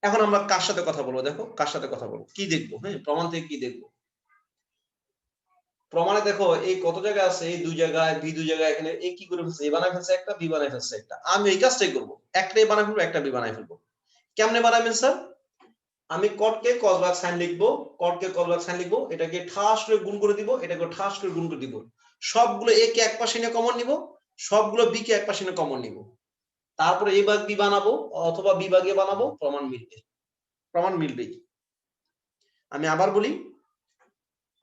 এখন আমরা কার সাথে কথা বলবো? দেখো কার সাথে কথা বলবো, কি দেখবো? হ্যাঁ প্রমাণ থেকে কি দেখবো? প্রমাণে দেখো এই কত জায়গা আছে, এই দুই জায়গায়, বি দুই জায়গায়, এখানে এ কি করে ফেলছে? এ বানায় ফেলছে একটা, বি বানায় ফেলছে একটা। আমি এই কাজটাই করবো, একটা এ বানায় ফেলবো, একটা বি বানায় ফেলবো। কেমনে বানাবেন স্যার? আমি cot কে cos ভাগ sin লিখবো, cot কে cos ভাগ sin লিখবো, এটাকে ঠাস করে গুণ করে দিব, এটাকে ঠাস করে গুণ করে দিব। সবগুলো a কে এক পাশে নিয়ে কমন নিব, সবগুলো b কে এক পাশে নিয়ে কমন নিব। তারপরে a ভাগ b বানাবো অথবা b ভাগ a বানাবো, প্রমাণ মিলবে, প্রমাণ মিলবেই। আমি আবার বলি,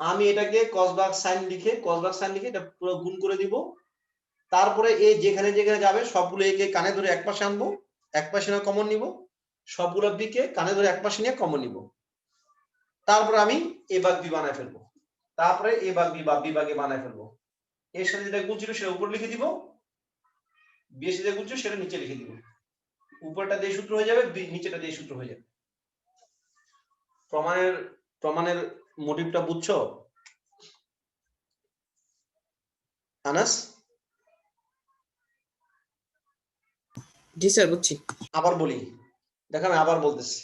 আমি এটাকে cos ভাগ sin লিখে এটা পুরো গুণ করে দিব। তারপরে a যেখানে যেখানে যাবে সবগুলো a কে কানে ধরে এক পাশে আনবো, এক পাশে নিয়ে কমন নিব, সবগুলো b কে কানে ধরে এক পাশে নিয়ে কমন নিব। তারপর আমি a ভাগ b বানায় ফেলবো, তারপরে a ভাগ b বা b ভাগে বানায় ফেলবো। এর সাথে যেটা গুণ ছিল সেটা উপরে লিখে দিব, b এর সাথে গুণ ছিল সেটা নিচে লিখে দিব। উপরটা দিয়ে সূত্র হয়ে যাবে, নিচেটা দিয়ে সূত্র হয়ে যাবে। প্রমাণের মোটিভটা বুঝছো আনাস? জি স্যার বুঝছি। আবার বলি, দেখো আমি আবার বলতেছি,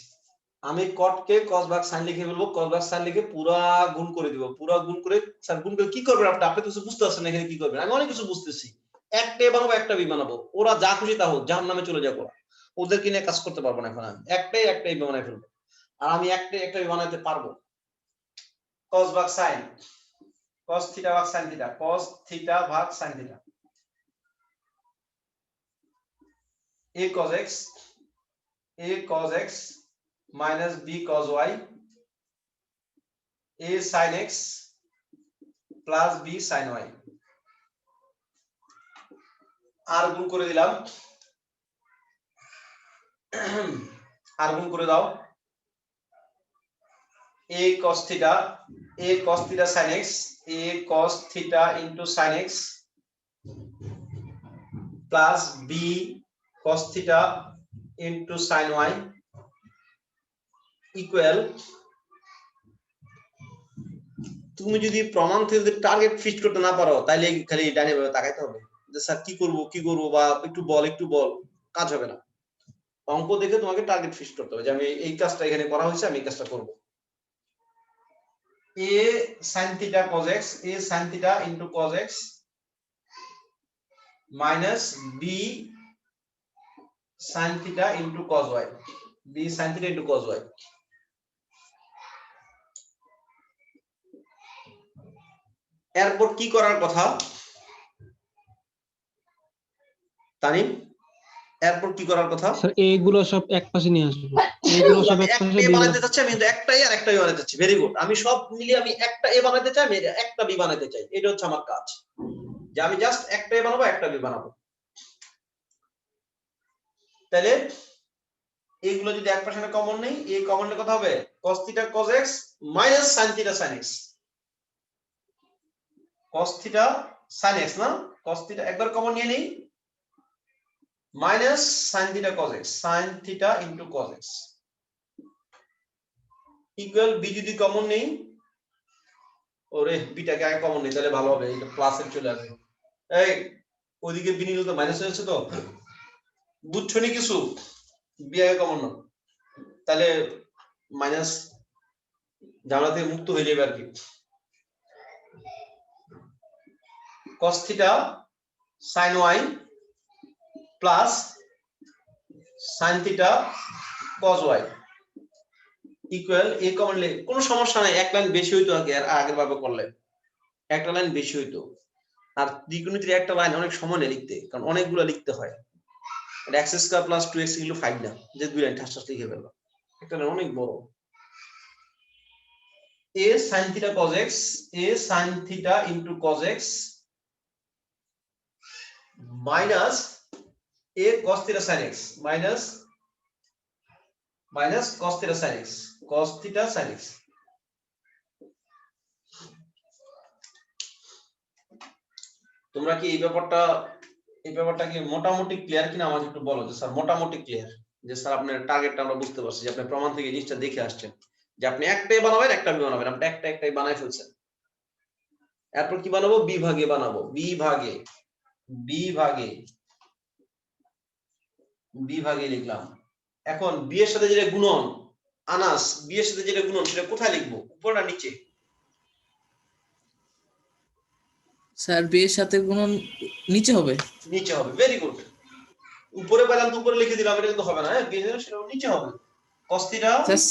আমি cot কে cos ভাগ sin লিখে ফেলবো, cos ভাগ sin লিখে পুরা গুণ করে দিব, পুরা গুণ করে স্যার গুণ করে কি করবেন আপনি? আপনি তো কিছু বুঝতে পারছেন না এখানে কি করবেন। আমি অনেক কিছু বুঝতেছি। একটা এ বানাবো, একটা বি বানাবো, ওরা যা খুশি তা হোক, জাহান্নামে চলে যাবো, ওদেরকে নিয়ে কাজ করতে পারবো না এখন। আমি একটাই বানাই ফেলবো, আর আমি একটা বি বানাতে পারবো। cos ভাগ sin, cos থিটা ভাগ sin থিটা, cos থিটা ভাগ sin theta, a cos x minus b cos y, a sin x plus b sin y। আর গুণ করে দিলাম, আর গুণ করে দাও, a cos theta sin x, a cos theta into sin x plus b cos theta into sin y equal, তুমি যদি প্রমাণ থেকে টার্গেট ফিক্স করতে না পারো তাহলে খালি ডাইনে বামে তাকাইতে হবে যে স্যার কি করব বা একটু বল, কাজ হবে না। অঙ্ক দেখে তোমাকে টার্গেট ফিক্স করতে হবে যে আমি এই কাজটা এখানে করা হয়েছে, আমি এই কাজটা করব। a sin theta cos x, a sin theta into cos x minus b sin theta into cos y, b sin theta into cos y। এরপর কি করার কথা তানিম? এরপর কি করার কথা? স্যার এইগুলো সব এক পাশে নিয়ে আসবো, এইগুলো সব এক পাশে একটাই বানাইতে চাচ্ছি আমি, কিন্তু একটাই আর একটাই বানাইতে চাচ্ছি। Very good. আমি সব মিলিয়ে আমি একটা এ বানাইতে চাই, আমি একটা বি বানাইতে চাই। এটা হচ্ছে আমার কাজ, যে আমি জাস্ট একটা এ বানাবো, একটা বি বানাবো। তাহলে এইগুলো যদি এক পাশে কমন নেই, এই কমনের কথা হবে cos theta cos x minus sin theta sin x, cos theta sin x না, cos theta একবার কমন নিয়ে নেই, minus sin theta cos x, sin theta into cos x equal b যদি কমন নেই, ওরে বিটাকে আগে কমন নেই তাহলে ভালো হবে, এটা প্লাস এর চলে আসবে। এই ওইদিকে বি নিলে তো মাইনাস হয়ে যাচ্ছে, তো বুঝছো নি কিছু? বি আগে কমন না, তাহলে মাইনাস ঝামেলা থেকে মুক্ত হয়ে যাবে আর কি। cos theta sin y plus sin theta cos y equal a common নিলে কোনো সমস্যা নাই, এক লাইন বেশি হইতো আগে, আর আগের ভাবে করলে একটা লাইন বেশি হইতো। আর দ্বিগুণিতের একটা লাইন অনেক সময় নেই লিখতে, কারণ অনেকগুলো লিখতে হয়। এটা x স্কয়ার প্লাস 2x এগুলো 5 না, যে দুই লাইন ঠাস ঠাস লিখে ফেললাম, একটা লাইন অনেক বড়। a sin theta cos x, a sin theta into cos x minus a cos theta sin x minus cos theta sin x, cos theta sin x। তোমরা কি এই ব্যাপারটা কি মোটামুটি ক্লিয়ার কিনা আমাকে একটু বলো, যে স্যার মোটামুটি ক্লিয়ার, যে স্যার আপনার টার্গেটটা আমরা বুঝতে পারছি, যে আপনি প্রমাণ থেকে জিনিসটা দেখে আসছেন, যে আপনি একটাই বানাবেন, একটা বি বানাবেন, আপনি একটাই বানাই ফেলছেন। এরপর কি বানাবো? বিভাগে বানাবো, বিভাগে লিখলাম। এখন বি এর সাথে যেটা গুণন, আনাস বি এর সাথে যেটা গুণন সেটা কোথায় লিখবো, উপর না নিচে? স্যার বি এর সাথে গুণন নিচে হবে। নিচে হবে, ভেরি গুড। উপরে পেলাম তো উপরে লিখে দিলাম, এটা কিন্তু হবে না, হ্যাঁ বি এর সেটা নিচে হবে। cos theta sir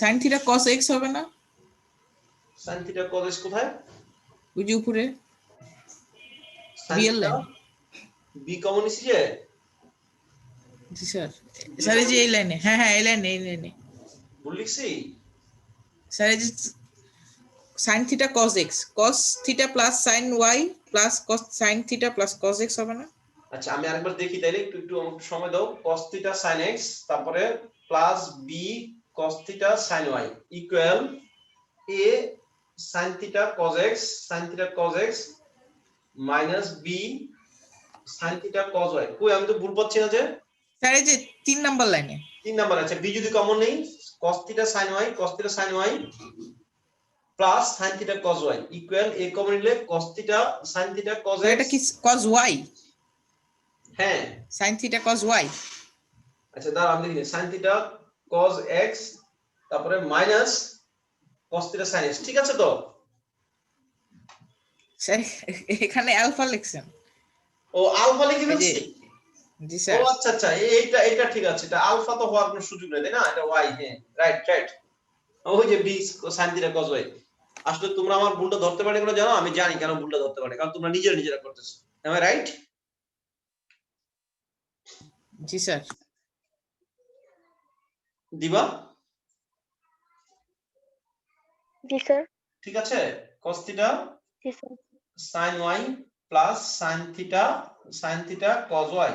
sin theta cos x হবে না? sin theta cos x কোথায়? ওই যে উপরে sin বি এর theta লাইন। বি কমন নিছি যে। জি স্যার, স্যার এই যে এই লাইনে, হ্যাঁ এই লাইনে ভুল লিখছি? স্যার এই যে sin theta cos x, cos theta plus sin y plus cos sin theta plus cos x হবে না? আচ্ছা আমি আরেকবার দেখি তাইলে, একটু আমাকে সময় দাও। cos theta sin x তারপরে plus b cos theta sin y equal a sin theta cos x minus b sin theta cos y। কই আমি তো ভুল পাচ্ছি না যে? স্যার এই যে 3 নাম্বার লাইনে 3 নাম্বার আছে বি যদি কমন নেই cos θ sin y plus sin θ cos y equal a common নিলে cos θ sin θ cos তো x এটা কি cos y হ্যাঁ sin θ cos y আচ্ছা দাঁড়া আমি লিখি sin θ cos x তারপরে মাইনাস cos θ sin x ঠিক আছে তো স্যার এখানে আলফা লিখছেন ও আলফা লিখে এই যে ফেলছি জি ও স্যার আচ্ছা আচ্ছা এইটা ঠিক আছে এটা আলফা তো হওয়ার কোনো সুযোগ নেই তাই না এটা y হ্যাঁ রাইট ওই যে b sin θ cos y আসলে তোমরা আমার ভুলটা ধরতে পারলে কেন জানো আমি জানি কেন ভুলটা ধরতে পারে কারণ তোমরা নিজেরা করতেছো am I রাইট জি স্যার দিবা জি স্যার ঠিক আছে cos θ জি sir sin y plus sin θ cos y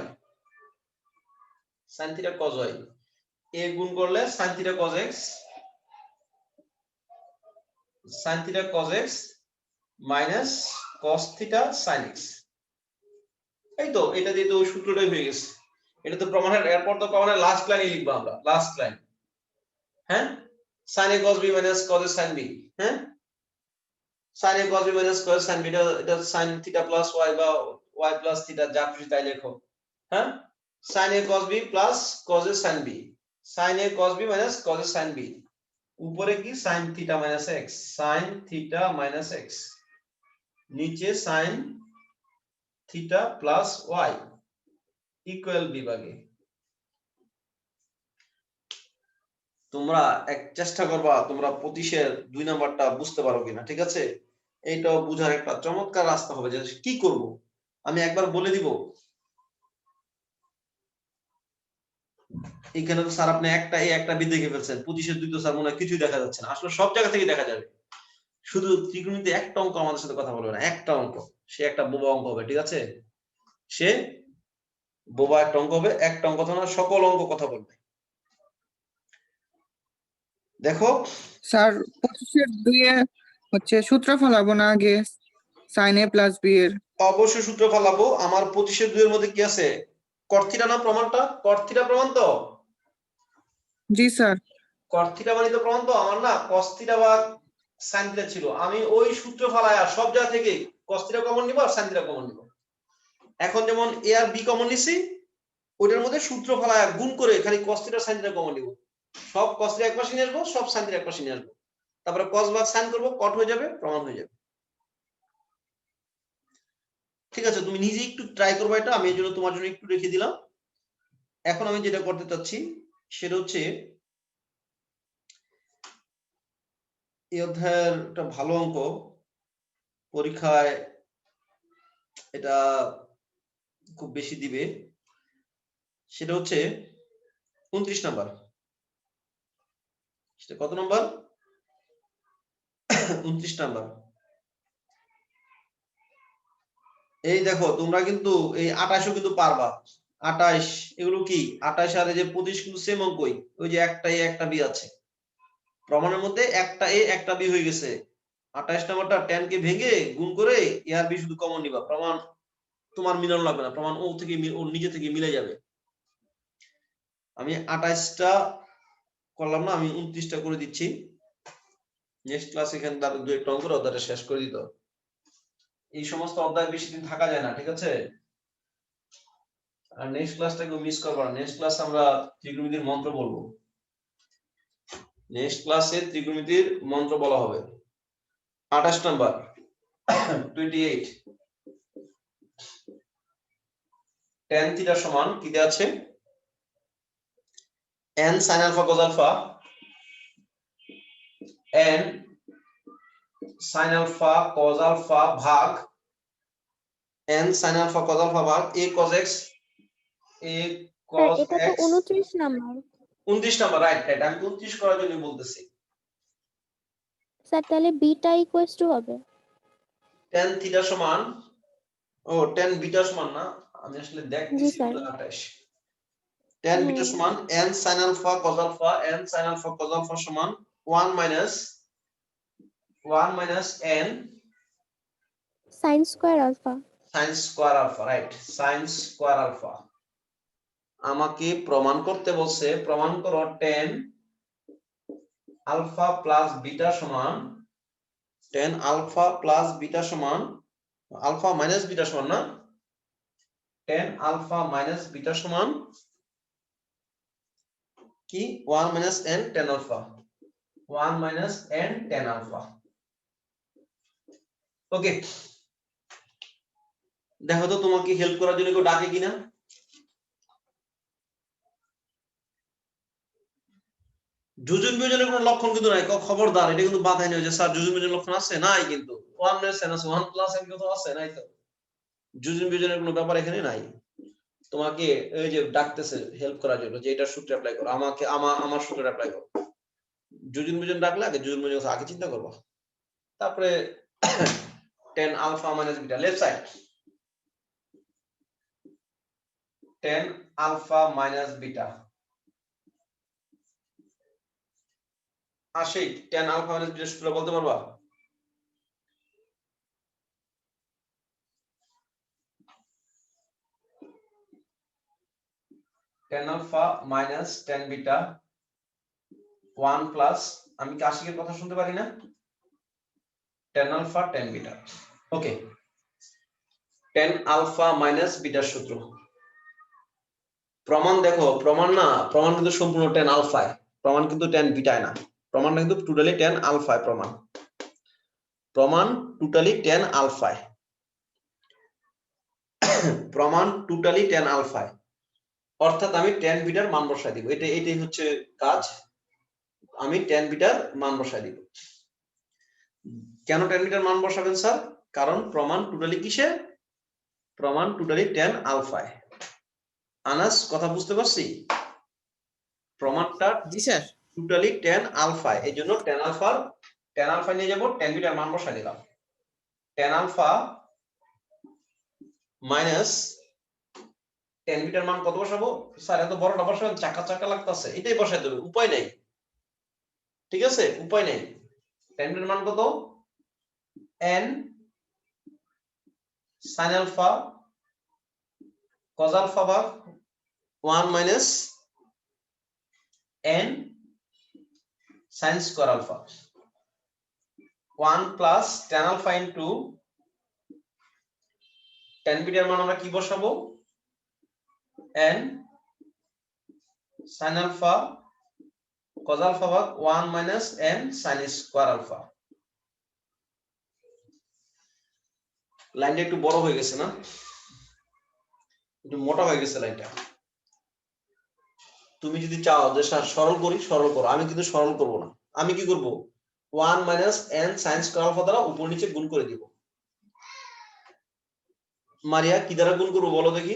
sin θ cos y a গুণ করলে sin θ cos x sin θ cos x minus cos θ sin x এই তো এটা দিয়ে তো ওই সূত্রটাই হয়ে গেছে এটা তো প্রমাণের এরপর তো প্রমাণের লাস্ট লাইনে লিখবো আমরা লাস্ট লাইন হ্যাঁ sin a cos b minus cos a sin b হ্যাঁ sin a cos b minus cos a sin b এটা sin θ plus y বা y plus θ যা খুশি তাই লেখো হ্যাঁ sin a cos b plus cos a sin b sin a cos b minus cos a sin b উপরে কি sin θ minus x sin θ minus x নিচে sin θ plus y ইকুয়াল বিভাগে তোমরা এক চেষ্টা করবা তোমরা 25-এর 2 নাম্বারটা বুঝতে পারো কিনা ঠিক আছে এইটাও বুঝার একটা চমৎকার রাস্তা হবে যে কি করব আমি একবার বলে দিব এখানে তো স্যার আপনি একটা এ একটা বি দেখে ফেলছেন 25-এর 2 তো স্যার মনে হয় কিছুই দেখা যাচ্ছে না আসলে সব জায়গা থেকে দেখা যাবে শুধু ত্রিকোণমিতিতে একটা অঙ্ক আমাদের সাথে কথা বলবে না একটা অঙ্ক সে একটা বোবা অঙ্ক হবে ঠিক আছে সে বোবা একটা অঙ্ক হবে একটা অঙ্ক কথা না সকল অঙ্ক কথা বলবে দেখো স্যার 25-এর 2-এ হচ্ছে সূত্র ফলাবো না আগে sin a plus b এর অবশ্যই সূত্র ফলাবো আমার 25-এর 2 এর মধ্যে কি আছে cot θ না প্রমাণটা cot θ প্রমাণ তো জি স্যার cot θ মানে তো প্রমাণ তো আমার না cos θ বা sin θ ছিল আমি ওই সূত্র ফলায়া সব জায়গা থেকে cos θ কমন নিব আর sin θ কমন নিব এখন যেমন a আর b কমন নিছি ওটার মধ্যে সূত্র ফলায়া গুণ করে খালি cos θ sin θ কমন নিব সব cos θ এক পাশে নিয়ে আসবো সব sin θ এক পাশে নিয়ে আসবো তারপরে cos ভাগ sin করব cot হয়ে যাবে প্রমাণ হয়ে যাবে ঠিক আছে তুমি নিজে একটু ট্রাই করবে এটা আমি এর জন্য তোমার জন্য একটু রেখে দিলাম এখন আমি যেটা করতে চাচ্ছি সেটা হচ্ছে এই অধ্যায়ের একটা ভালো অঙ্ক পরীক্ষায় এটা খুব বেশি দিবে সেটা হচ্ছে 29 নাম্বার সেটা কত নাম্বার 29 নাম্বার এই দেখো তোমরা কিন্তু এই 28ও কিন্তু পারবা 28 এগুলো কি 28 আর এই যে 25 কিন্তু সেম অঙ্কই ওই যে একটা এ একটা বি আছে প্রমাণের মধ্যে একটা এ একটা বি হয়ে গেছে 28 নাম্বারটা 10 কে ভেঙে গুণ করে এ আর বি শুধু কমন নিবা প্রমাণ তোমার মিলানো লাগবে না প্রমাণ ও থেকে ওর নিজে থেকে মিলে যাবে আমি 28টা করলাম না আমি 29টা করে দিচ্ছি নেক্সট ক্লাস এখানে তার দুই একটা অঙ্ক অধ্যায়টা শেষ করে দিতে হবে এই সমস্ত অধ্যায় বেশি দিন থাকা যায় না ঠিক আছে আর নেক্সট ক্লাসটাকে মিস করবা না নেক্সট ক্লাস আমরা ত্রিকোণমিতির মন্ত্র বলবো নেক্সট ক্লাসে ত্রিকোণমিতির মন্ত্র বলা হবে 28 নাম্বার 28 tan θ সমান কি দেয়া আছে n sin alpha cos alpha n sin alpha cos alpha ভাগ n sin alpha cos alpha ভাগ a cos x a cos এটা x তো 29 নাম্বার 29 নাম্বার রাইট আমি 29 করার জন্য বলতেছি স্যার তাহলে বিটা ইকুয়ালস টু হবে tan θ সমান ও tan বিটা সমান না আমি আসলে দেখতেছি 28 tan বিটা সমান n sin alpha cos alpha n sin alpha cos alpha সমান 1 minus n sin square alpha sin square alpha right sin square alpha আমাকে প্রমাণ করতে বলছে, প্রমাণ করো tan আলফা প্লাস বিটা সমান tan আলফা প্লাস বিটা সমান আলফা মাইনাস বিটা সমান না, tan আলফা মাইনাস বিটা সমান কি 1 minus n tan alpha, 1 minus n tan alpha. Okay, দেখো তো তোমাকে হেল্প করার জন্য কেউ ডাকে কিনা। যোজন বিয়োজনের কোনো লক্ষণ কিন্তু নাই, খবরদার এটা কিন্তু বাধাই নেই যে স্যার যোজন বিয়োজনের লক্ষণ আছে, নাই কিন্তু 1 মাইনাস n আছে, 1 প্লাস n কিন্তু আছে, নাই তো, যোজন বিয়োজনের কোনো ব্যাপার এখানে নাই। তোমাকে এই যে ডাকতেছে হেল্প করার জন্য যে এটা সূত্র অ্যাপ্লাই করো, আমাকে আমার সূত্র অ্যাপ্লাই করো। যোজন বিয়োজন ডাকলে আগে যোজন বিয়োজন আগে চিন্তা করবা, তারপরে tan alpha minus beta left side, tan alpha minus beta আসে, tan আলফা মাইনাস বিটা সূত্র বলতে পারবা? tan alpha minus tan beta 1 plus, আমি কি আশিকের কথা শুনতে পারি না, tan alpha tan beta. Okay, tan alpha minus বিটার সূত্র প্রমাণ দেখো, প্রমাণ না, প্রমাণ কিন্তু সম্পূর্ণ tan আলফায়, প্রমাণ কিন্তু tan বিটায় না, প্রমাণটা কিন্তু টোটালি tan আলফায়, প্রমাণ টোটালি tan আলফায়, প্রমাণ টোটালি tan আলফায়, অর্থাৎ আমি tan বিটার মান বসায় দিব, এটাই হচ্ছে কাজ, আমি tan বিটার মান বসায় দিব। কেন tan বিটার মান বসাবেন স্যার? কারণ প্রমাণ টোটালি কিসে, প্রমাণ টোটালি tan আলফায়। আনাস কথা বুঝতে পারছি? প্রমাণটা জি স্যার। টোটালি tan আলফায়, এই জন্য tan আলফা নিয়ে যাব, tan বিটার মান বসায় দিলাম, tan আলফা মাইনাস tan বিটার মান কত বসাবো স্যার? এত বড়টা বসাবেন, চাকা চাকা লাগতেছে, এটাই বসাই দেবে, উপায় নেই, ঠিক আছে, উপায় নেই। tan বিটার মান কত? n sin alpha cos alpha ভাগ 1 minus n sin square alpha, 1 plus tan alpha into tan বিটার মান আমরা কি বসাবো? n sin alpha cos alpha ভাগ 1 minus n sin square alpha. লাইনটা একটু বড় হয়ে গেছে না, একটু মোটা হয়ে গেছে লাইনটা। তুমি যদি চাও যে স্যার সরল করি, সরল করো, আমি কিন্তু সরল করব না, আমি কি করব 1 minus n sin square alpha দ্বারা উপর নিচে গুণ করে দিব। মারিয়া কি দ্বারা গুণ করব বলো দেখি?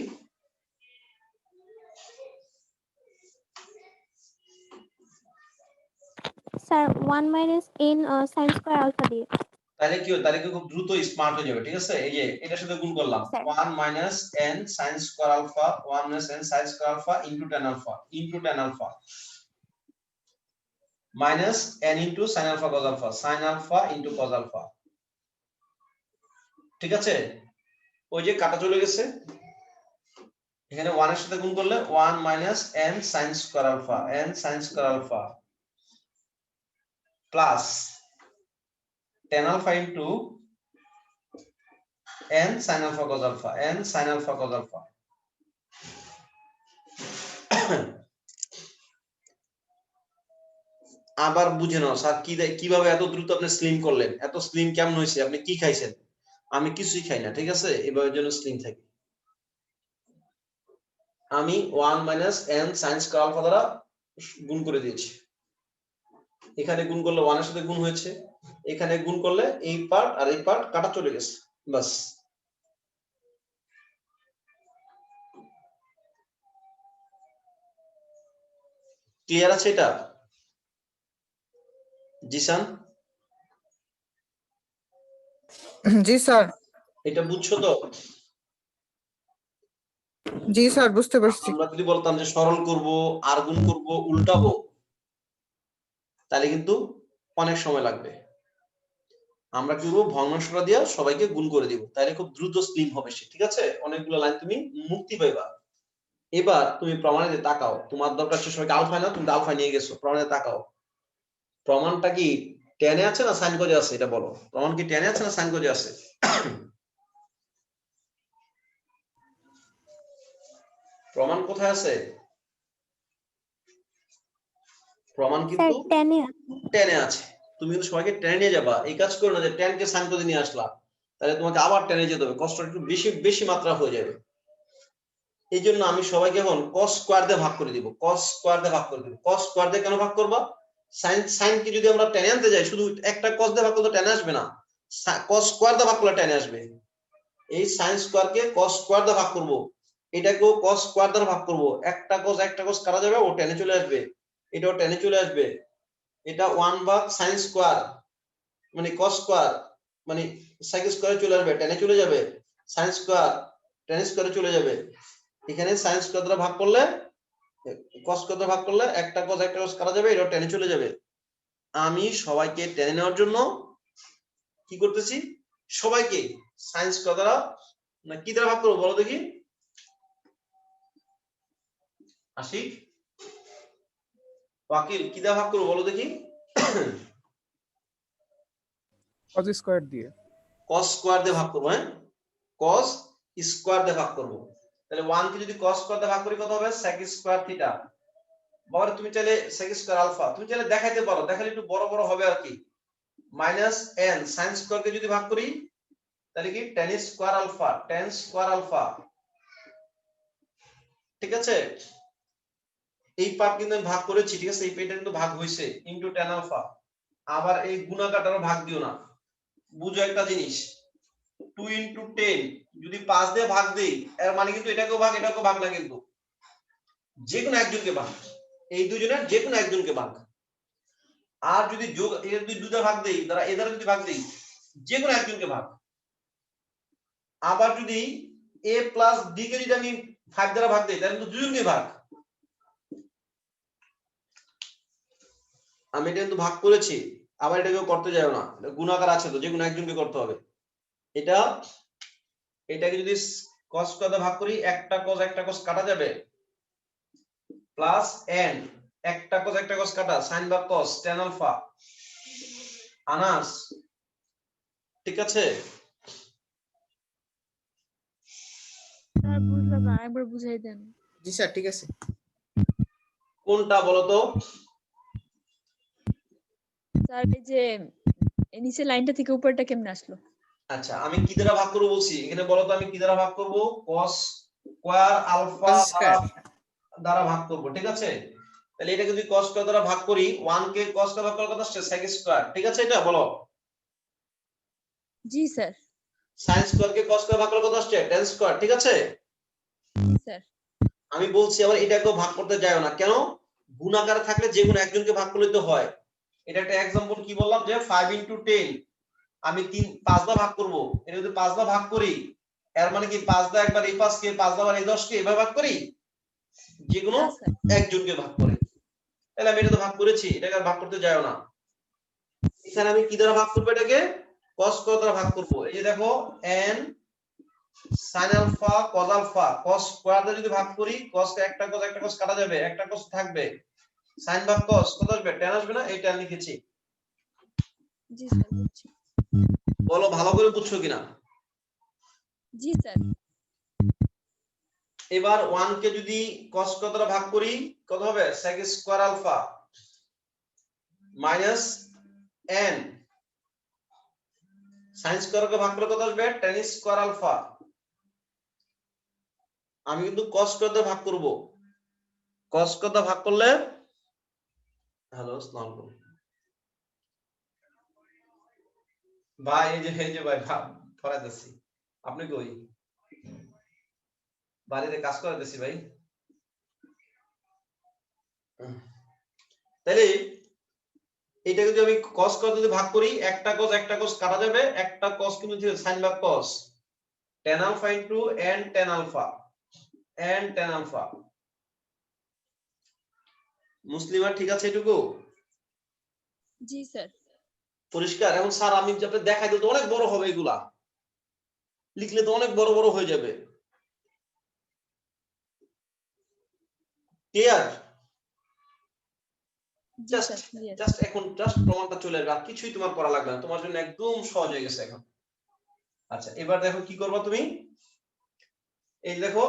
Sir 1 minus n sin square alpha দিয়ে। তাহলে কি খুব দ্রুত স্মার্ট হয়ে যাবে, ঠিক আছে? এই যে এটার সাথে গুণ করলাম, 1 minus n sin square alpha, 1 minus n sin square alpha into tan alpha minus n into sin alpha into cos alpha, ঠিক আছে? ওই যে কাটা চলে গেছে, এখানে 1 এর সাথে গুণ করলে 1 minus n sin square alpha plus tan alpha into n sin alpha cos alpha, আবার বুঝে নাও স্যার কিভাবে এত দ্রুত আপনি স্লিম করলেন, এত স্লিম কেমন হয়েছে, আপনি কি খাইছেন? আমি কিছুই খাই না, ঠিক আছে, এভাবে যেন স্লিম থাকি। আমি 1 minus n sin square alpha দ্বারা গুণ করে দিয়েছি, এখানে গুণ করলে 1 এর সাথে গুণ হয়েছে, এখানে গুণ করলে এই পার্ট আর এই পার্ট কাটা চলে গেছে, বাস। ক্লিয়ার আছে এটা? জিসান জি স্যার। এটা বুঝছো তো? জি স্যার, বুঝতে পারছি। আমরা যদি বলতাম যে সরল করব আর গুণ করব উল্টাবো, তাহলে কিন্তু অনেক সময় লাগবে। আমরা কি করব, ভগ্নাংশটা দিয়ে সবাইকে গুণ করে দিব, তাহলে খুব দ্রুত স্লিম হবে সে, ঠিক আছে? অনেকগুলো লাইন তুমি মুক্তি পাইবা, এবার তুমি প্রমাণে তাকাও, তোমার দরকার ছিল সবাইকে আলফা না, তুমি আলফা নিয়ে গেছো, প্রমাণে তাকাও প্রমাণটা কি টেনে আছে না সাইন করে আছে, এটা বলো। প্রমাণ কি টেনে আছে না সাইন করে আছে? প্রমাণ কোথায় আছে? প্রমাণ স্যার কিন্তু 10 এ টেনে আছে। তুমি কিন্তু সবাইকে টেনে নিয়ে যাবা, এই কাজ করো না যে টেন কে সাইন করে নিয়ে আসলা, তাহলে তোমাকে আবার টেনে যেতে হবে, কষ্ট একটু বেশি বেশি মাত্রা হয়ে যাবে। এই জন্য আমি সবাইকে এখন কস স্কোয়ার দিয়ে ভাগ করে দিব, কস স্কোয়ার দিয়ে ভাগ করে দিব। কস স্কোয়ার দিয়ে কেন ভাগ করবা? সাইন কি যদি আমরা টেনে আনতে যাই, শুধু একটা কস দিয়ে ভাগ করলে টেনে আসবে না, কস স্কোয়ার দিয়ে ভাগ করলে টেনে আসবে। এই সাইন স্কোয়ার কে কস স্কোয়ার দিয়ে ভাগ করব, এটাকেও কস স্কোয়ার দ্বারা ভাগ করব, একটা কস কাটা যাবে, ও টেনে চলে আসবে, এটাও টেনে চলে আসবে। এটা 1 ভাগ সাইন স্কোয়ার মানে কস স্কোয়ার মানে সাইন স্কোয়ারে চলে আসবে, টেনে চলে যাবে, সাইন স্কোয়ার টেন স্কোয়ারে চলে যাবে। এখানে সাইন স্কোয়ার দ্বারা ভাগ করলে, কস স্কোয়ার দ্বারা ভাগ করলে একটা কস কাটা যাবে, এটাও টেনে চলে যাবে। আমি সবাইকে টেনে নেওয়ার জন্য কি করতেছি, সবাইকে সাইন স্কোয়ার দ্বারা না কি দ্বারা ভাগ করবো বলো দেখি? আশিক ওয়াকিল কি দ্বারা ভাগ করবো বলো দেখি? কজ স্কয়ার দিয়ে। কস স্কোয়ার দিয়ে ভাগ করবো, হ্যাঁ কস স্কোয়ার দিয়ে ভাগ করবো। তাহলে 1 কে যদি কস স্কোয়ার দিয়ে ভাগ করি কত হবে? sec square theta. বাবা তুমি চাইলে sec স্কোয়ার আলফা তুমি চাইলে দেখাইতে পারো, দেখালে একটু বড় বড় হবে আর কি। মাইনাস n sin স্কোয়ার কে যদি ভাগ করি তাহলে কি tan square alpha, tan square alpha. ঠিক আছে, এই পার্ট কিন্তু আমি ভাগ করেছি, ঠিক আছে, এই পেটা কিন্তু ভাগ হইছে ইনটু tan আলফা। আবার এই গুণাকারটারও ভাগ দিও না, বুঝো একটা জিনিস, 2 ইনটু 10 যদি 5 দিয়ে ভাগ দেই, এর মানে কিন্তু এটাকেও ভাগ এটাকেও ভাগ না, কিন্তু যে কোনো একজনকে ভাগ, এই দুজনের যে কোনো একজনকে ভাগ। আর যদি যোগ এর যদি দুটা ভাগ দেই, দ্বারা এ দ্বারা যদি ভাগ দেই, যে কোনো একজনকে ভাগ। আবার যদি a প্লাস b কে যদি আমি 5 দ্বারা ভাগ দেই, তাহলে কিন্তু দুজনকে ভাগ। আমি এটা কিন্তু ভাগ করেছি, আবার এটাকেও করতে যাও না, গুণাকার আছে তো, যে কোনো একজনকে করতে হবে। এটাকে যদি cos স্কয়ার দিয়ে ভাগ করি, একটা cos কাটা যাবে, প্লাস n একটা cos কাটা, sin বা cos tan আলফা আনাস। ঠিক আছে, স্যার বুঝলাম না, একবার বুঝাই দেন। জি স্যার ঠিক আছে। কোনটা বলো তো? স্যার এই যে এই নিচের লাইনটা থেকে উপরটা কেমনে আসলো? আচ্ছা আমি কি দ্বারা ভাগ করব বলছি, এখানে বলো তো আমি কি দ্বারা ভাগ করব? cos square alpha Cos square. দ্বারা ভাগ করব, ঠিক আছে। তাহলে এটাকে যদি cos স্কয়ার দ্বারা ভাগ করি, 1 কে cos দ্বারা ভাগ করলে কত আসছে? sec স্কয়ার, ঠিক আছে, এটা বলো। জি স্যার। sin স্কয়ার কে cos দ্বারা ভাগ করলে কত আসছে? tan স্কয়ার, ঠিক আছে। জি স্যার। আমি বলছি আবার এটাকেও ভাগ করতে যাও না, কেন? গুণাকারে থাকলে যে কোনো একজনকে ভাগ করলে তো হয়। এটা একটা एग्जांपल কি বললাম যে 5 ইনটু 10 আমি 5 দ্বারা ভাগ করব, এটা যদি 5 দ্বারা ভাগ করি, এর মানে কি 5 দ্বারা একবার এই 5 কে, 5 দ্বারা এই 10 কে এভাবে ভাগ করি, যে কোনো না স্যার। একজনকে ভাগ করে। তাহলে আমি এটা তো ভাগ করেছি, এটাকে আর ভাগ করতে যাও না। এখানে আমি কি দ্বারা ভাগ করব? এটাকে cos দ্বারা ভাগ করব। এই যে দেখো n sin alpha cos alpha, cos square দিয়ে যদি ভাগ করি, cos কে একটা cos কাটা যাবে, একটা cos থাকবে, sin ভাগ cos কত আসবে? tan আসবে না, এই tan লিখেছি। জি স্যার বুঝছি। বলো ভালো করে বুঝছো কিনা? জি স্যার। এবার 1 কে যদি cos দ্বারা ভাগ করি কত হবে? sec square alpha minus n sin square কে ভাগ করলে কত আসবে? tan square alpha. আমি কিন্তু cos দ্বারা ভাগ করব, cos দ্বারা ভাগ করলে, হ্যালো আসসালামু আলাইকুম ভাই, এই যে ভাই পড়াইতেছি, আপনি কই? বাড়িতে কাজ করাইতেছি ভাই। তাহলে এটা যদি আমি cos যদি ভাগ করি, একটা cos কাটা যাবে, একটা cos কিন্তু ছিল sin ভাগ cos, tan alpha into n tan alpha, n tan alpha. Muslima ঠিক আছে এটুকু? জি স্যার। পরিষ্কার? এখন স্যার আমি যাতে দেখাই দিই তো অনেক বড় হবে, এগুলা লিখলে তো অনেক বড় বড় হয়ে যাবে। ক্লিয়ার? জি জাস্ট স্যার ক্লিয়ার। জাস্ট এখন জাস্ট প্রমাণটা চলে আসবে, আর কিছুই তোমার করা লাগবে না, তোমার জন্য একদম সহজ হয়ে গেছে এখন। আচ্ছা এবার দেখো কি করবা তুমি, এই দেখো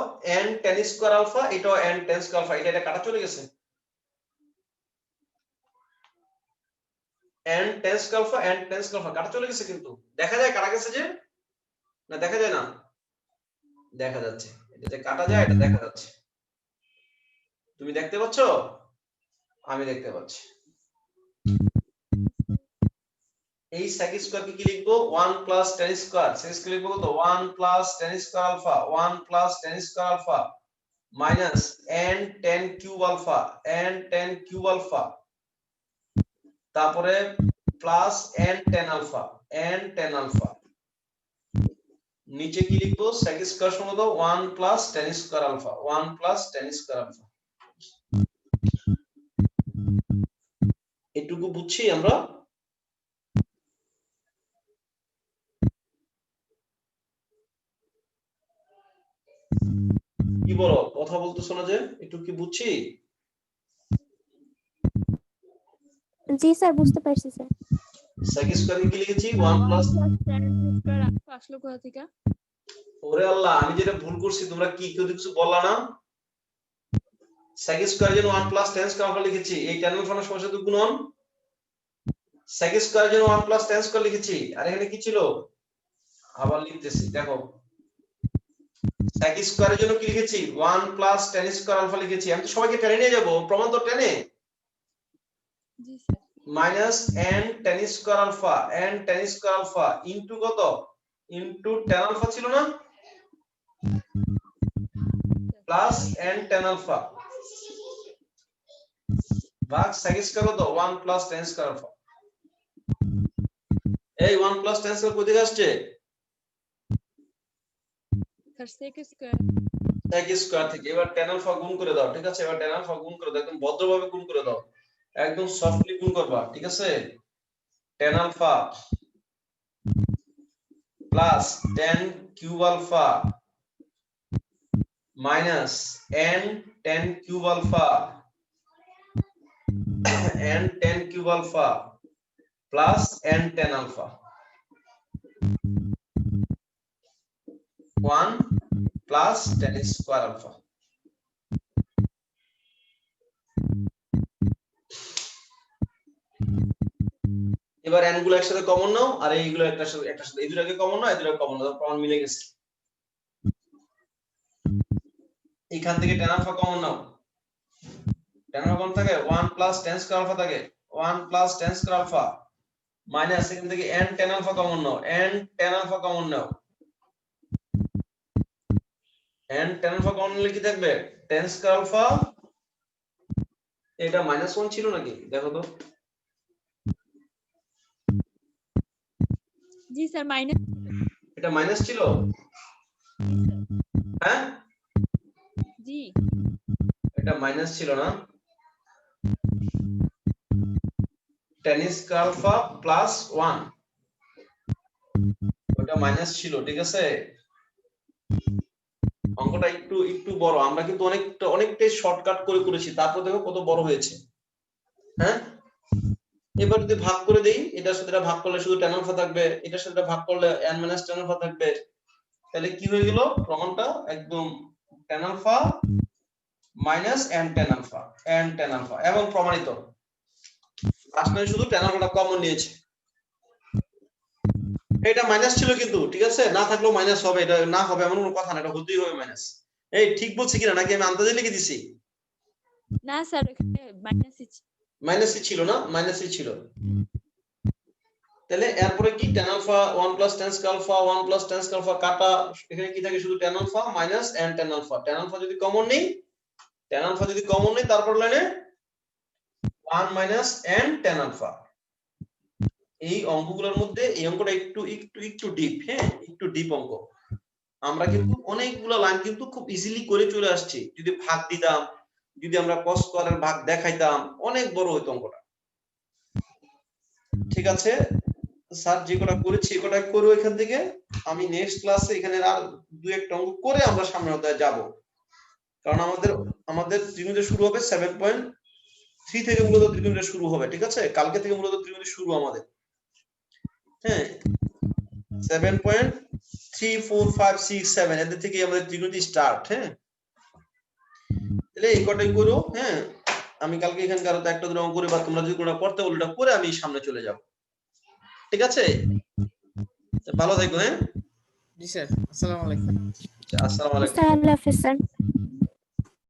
n tan স্কয়ার আলফা, এটাও n tan স্কয়ার আলফা, এটা কাটা চলে গেছে, n tan square alpha n tan square alpha কাটা চলে গেছে, কিন্তু দেখা যায় কাটা গেছে যে, না দেখা যায় না, দেখা যাচ্ছে, এটা যে কাটা যায় এটা দেখা যাচ্ছে, তুমি দেখতে পাচ্ছ, আমি দেখতে পাচ্ছি। এই sec স্কয়ারকে কি লিখবো, 1 plus tan square, sec square লিখবো কত, 1 plus tan square alpha, 1 plus tan square alpha minus n tan cube alpha, n tan cube alpha, তারপরে plus n tan alpha, n tan alpha, নিচে কি লিখবো, sec স্কয়ার সমান 1 plus tan square alpha, 1 plus tan square alpha. এটুকু বুঝছি আমরা? কি বলো, কথা বলতেছো না যে, একটু কি বুঝছি? জি স্যার বুঝতে পারছি স্যার। sec স্কয়ার কি লিখেছি, 1 প্লাস, আসলো কোথা থেকে? ওরে আল্লাহ, আমি যেটা ভুল করছি, তোমরা কি কেউ কিছু বললা না? sec স্কয়ার জন্য 1 প্লাস tan স্কয়ার আলফা লিখেছি, এই tan আলফা এর সাথে গুণন, sec স্কয়ার জন্য 1 প্লাস tan স্কয়ার লিখেছি, আর এখানে কি ছিল, আবার লিখতেছি দেখো, sec স্কয়ারের জন্য কি লিখেছি, 1 প্লাস tan স্কয়ার আলফা লিখেছি, আমি তো সবাইকে টেনে নিয়ে যাব, প্রমাণ তো টেনে, জি sir. Minus n tan square alpha, n tan square alpha into কত, ইনটু tan আলফা ছিল না, প্লাস n tan আলফা ভাগ sec স্কয়ার কত, 1 প্লাস tan স্কয়ার আলফা। এই 1 প্লাস tan স্কয়ার কোথা থেকে আসছে, sir sec square. sec square থেকে। এবার tan আলফা গুণ করে দাও, ঠিক আছে, এবার tan আলফা গুণ করে দাও, একদম ভদ্রভাবে গুণ করে দাও, একদম সফটলি গুণ করবা, ঠিক আছে, tan alpha plus tan cube alpha minus n tan cube alpha, n tan cube alpha plus n tan alpha, 1 plus tan square alpha. এবার n গুলো একসাথে কমন নাও, আর এইগুলো একটা সাথে এই দুটোকে কমন নাও, এই দুটোকে কমন নাও, প্রমাণ মিলে গেছে। এখান থেকে tan আলফা কমন নাও, tan আলফা কমন থাকে, 1 প্লাস tan স্কয়ার আলফা থাকে, 1 plus tan square alpha minus এখান থেকে n tan আলফা কমন নাও, n tan আলফা কমন নাও, n tan আলফা কমন নিলে কি থাকবে, tan স্কয়ার আলফা, এটা -1 ছিল নাকি দেখো তো, জি স্যার মাইনাস। এটা মাইনাস ছিল, হ্যাঁ জি এটা মাইনাস ছিল না, tan স্কয়ার আলফা প্লাস 1 ওটা মাইনাস ছিল, ঠিক আছে, অঙ্কটা একটু একটু বড়, আমরা কিন্তু অনেকটাই শর্টকাট করে করেছি, তারপর দেখো কত বড় হয়েছে, হ্যাঁ। এবার যদি ভাগ করে দেই, এটার সাথে এটা ভাগ করলে শুধু tan আলফা থাকবে, এটার সাথে এটা ভাগ করলে n মাইনাস tan আলফা থাকবে, তাহলে কি হয়ে গেল প্রমাণটা, একদম tan alpha minus n tan alpha, n tan alpha, এবং প্রমাণিত, আসলে শুধু tan আলফাটা কমন নিয়েছে, এটা মাইনাস ছিল কিন্তু, ঠিক আছে, না থাকলেও মাইনাস হবে, এটা না হবে এমন কোনো কথা না, এটা হতেই হবে মাইনাস। এই ঠিক বলছি কিনা, নাকি আমি আন্দাজে লিখে দিছি? না স্যার এখানে মাইনাসই ছিল না, মাইনাসই ছিল, তাহলে এরপরে কি tan alpha 1 plus tan square alpha, 1 plus tan square alpha কাটা, এখানে কি থাকে শুধু tan alpha minus n tan alpha, tan alpha যদি কমন নেই, tan আলফা যদি কমন নেই, তারপর লাইনে 1 মাইনাস n tan আলফা। এই অঙ্কগুলোর মধ্যে এই অঙ্কটা একটু একটু একটু ডিপ, হ্যাঁ একটু ডিপ অঙ্ক, আমরা কিন্তু অনেকগুলো লাইন কিন্তু খুব ইজিলি করে চলে আসছি, যদি ভাগ দিতাম, যদি আমরা cos স্কয়ারের ভাগ দেখাইতাম, অনেক বড় হতো অঙ্কটা, ঠিক আছে। স্যার যে কটা করেছি এই কটা করব, এখান থেকে আমি নেক্সট ক্লাসে এখানে আর দুই একটা অঙ্ক করে আমরা সামনের অধ্যায়ে যাব, কারণ আমাদের ত্রিকোণমিতি শুরু হবে 7.3 থেকে মূলত ত্রিকোণমিতি শুরু হবে, ঠিক আছে? কালকে থেকে মূলত ত্রিকোণমিতি শুরু আমাদের, হ্যাঁ 7.3 4 5 6 7 এদের থেকে আমাদের ত্রিকোণমিতি স্টার্ট। হ্যাঁ, তাহলে এই কটাই করো। হ্যাঁ, আমি কালকে এখানে কারো তো একটা দুটো করে, বা তোমরা যদি কোনো করতে বলো ওটা করে আমি সামনে চলে যাব, ঠিক আছে? ভালো থাকো। হ্যাঁ, জি স্যার, আসসালামু আলাইকুম। আসসালামু আলাইকুম। স্যার আল্লাহ হাফেজ স্যার।